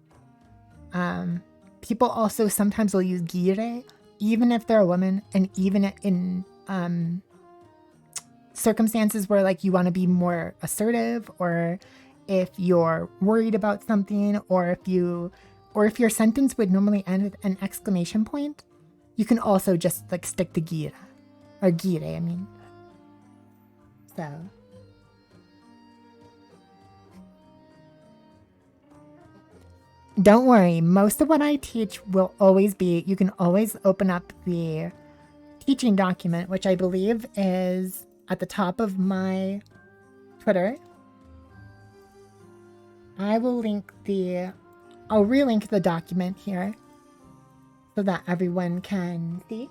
People also sometimes will use gire even if they're a woman, and even in circumstances where like you want to be more assertive, or if you're worried about something, or if your sentence would normally end with an exclamation point, you can also just like stick to gira or gire, I mean. So don't worry, most of what I teach will always be, you can always open up the teaching document, which I believe is at the top of my Twitter. I'll relink the document here so that everyone can see.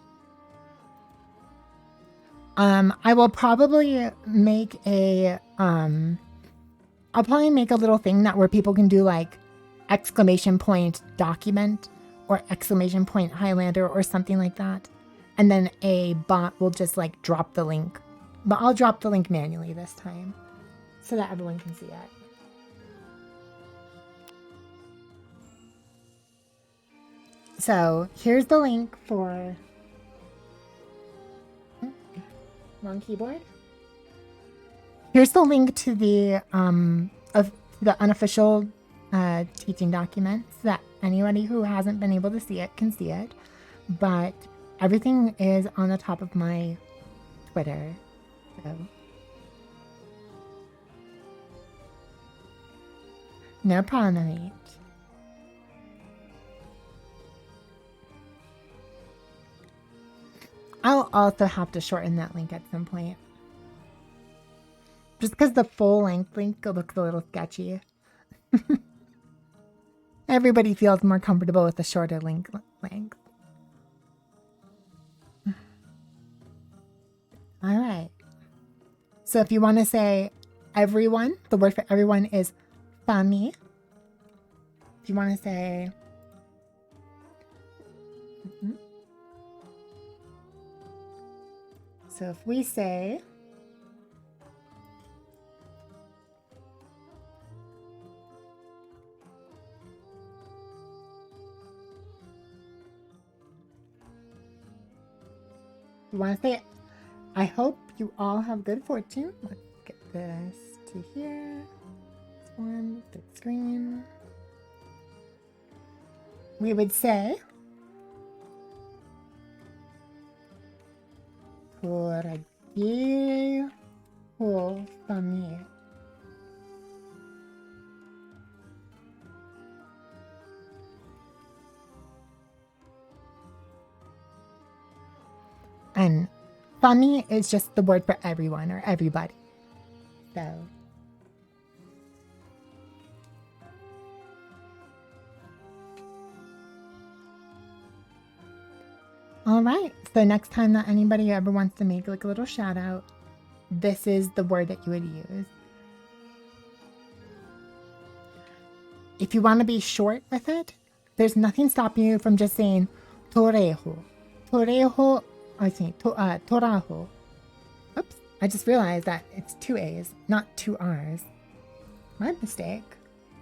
I will probably make I'll probably make a little thing that where people can do like exclamation point document or exclamation point Highlander or something like that. And then a bot will just like drop the link. But I'll drop the link manually this time so that everyone can see it. So here's the link for wrong keyboard. Here's the link to the unofficial teaching document so that anybody who hasn't been able to see it can see it. But everything is on the top of my Twitter. So no problem, mate. I'll also have to shorten that link at some point. Just because the full length link looks a little sketchy. Everybody feels more comfortable with the shorter length. All right. So if you want to say everyone, the word for everyone is fami. If you want to say so if we say You want to say, I hope you all have good fortune. Let's get this to here. This one, big screen. We would say, Toragi ho fami. And fami is just the word for everyone or everybody. So. All right. So next time that anybody ever wants to make like a little shout out, this is the word that you would use. If you want to be short with it, there's nothing stopping you from just saying toreho. Toreho, I think, toraho. Oops, I just realized that it's 2 A's, not 2 R's. My mistake.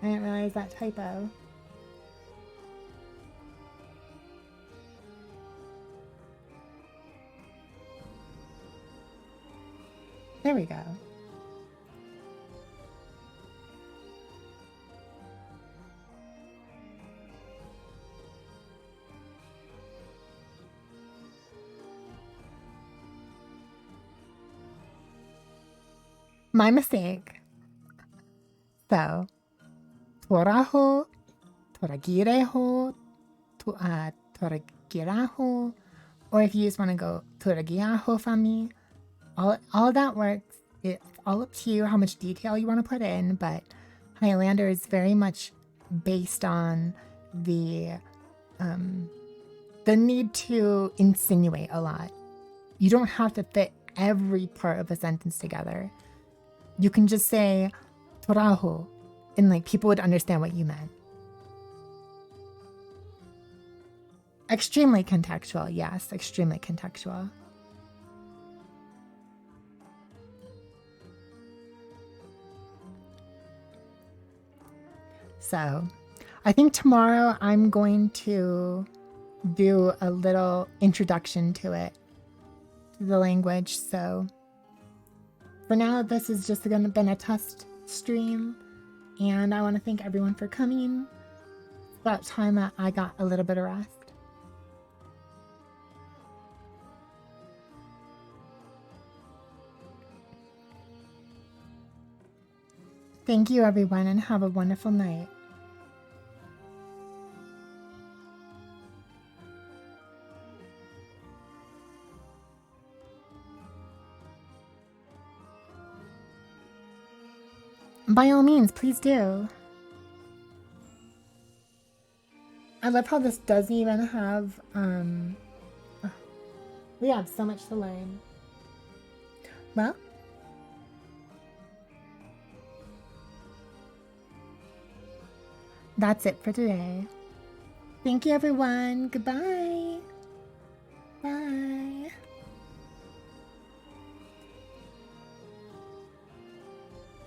I didn't realize that typo. There we go. My mistake. So, toraho, toragireho, toragiraho, or if you just want to go toragiaho fami, all that works. It's all up to you how much detail you want to put in, but Highlander is very much based on the need to insinuate a lot. You don't have to fit every part of a sentence together. You can just say toraho, and like people would understand what you meant. Extremely contextual, yes, extremely contextual. So, I think tomorrow I'm going to do a little introduction to it, to the language. So, for now, this is just going to be a test stream, and I want to thank everyone for coming. It's about time that I got a little bit of rest. Thank you, everyone, and have a wonderful night. By all means, please do. I love how this doesn't even have, we have so much to learn. Well, that's it for today. Thank you, everyone. Goodbye. Bye.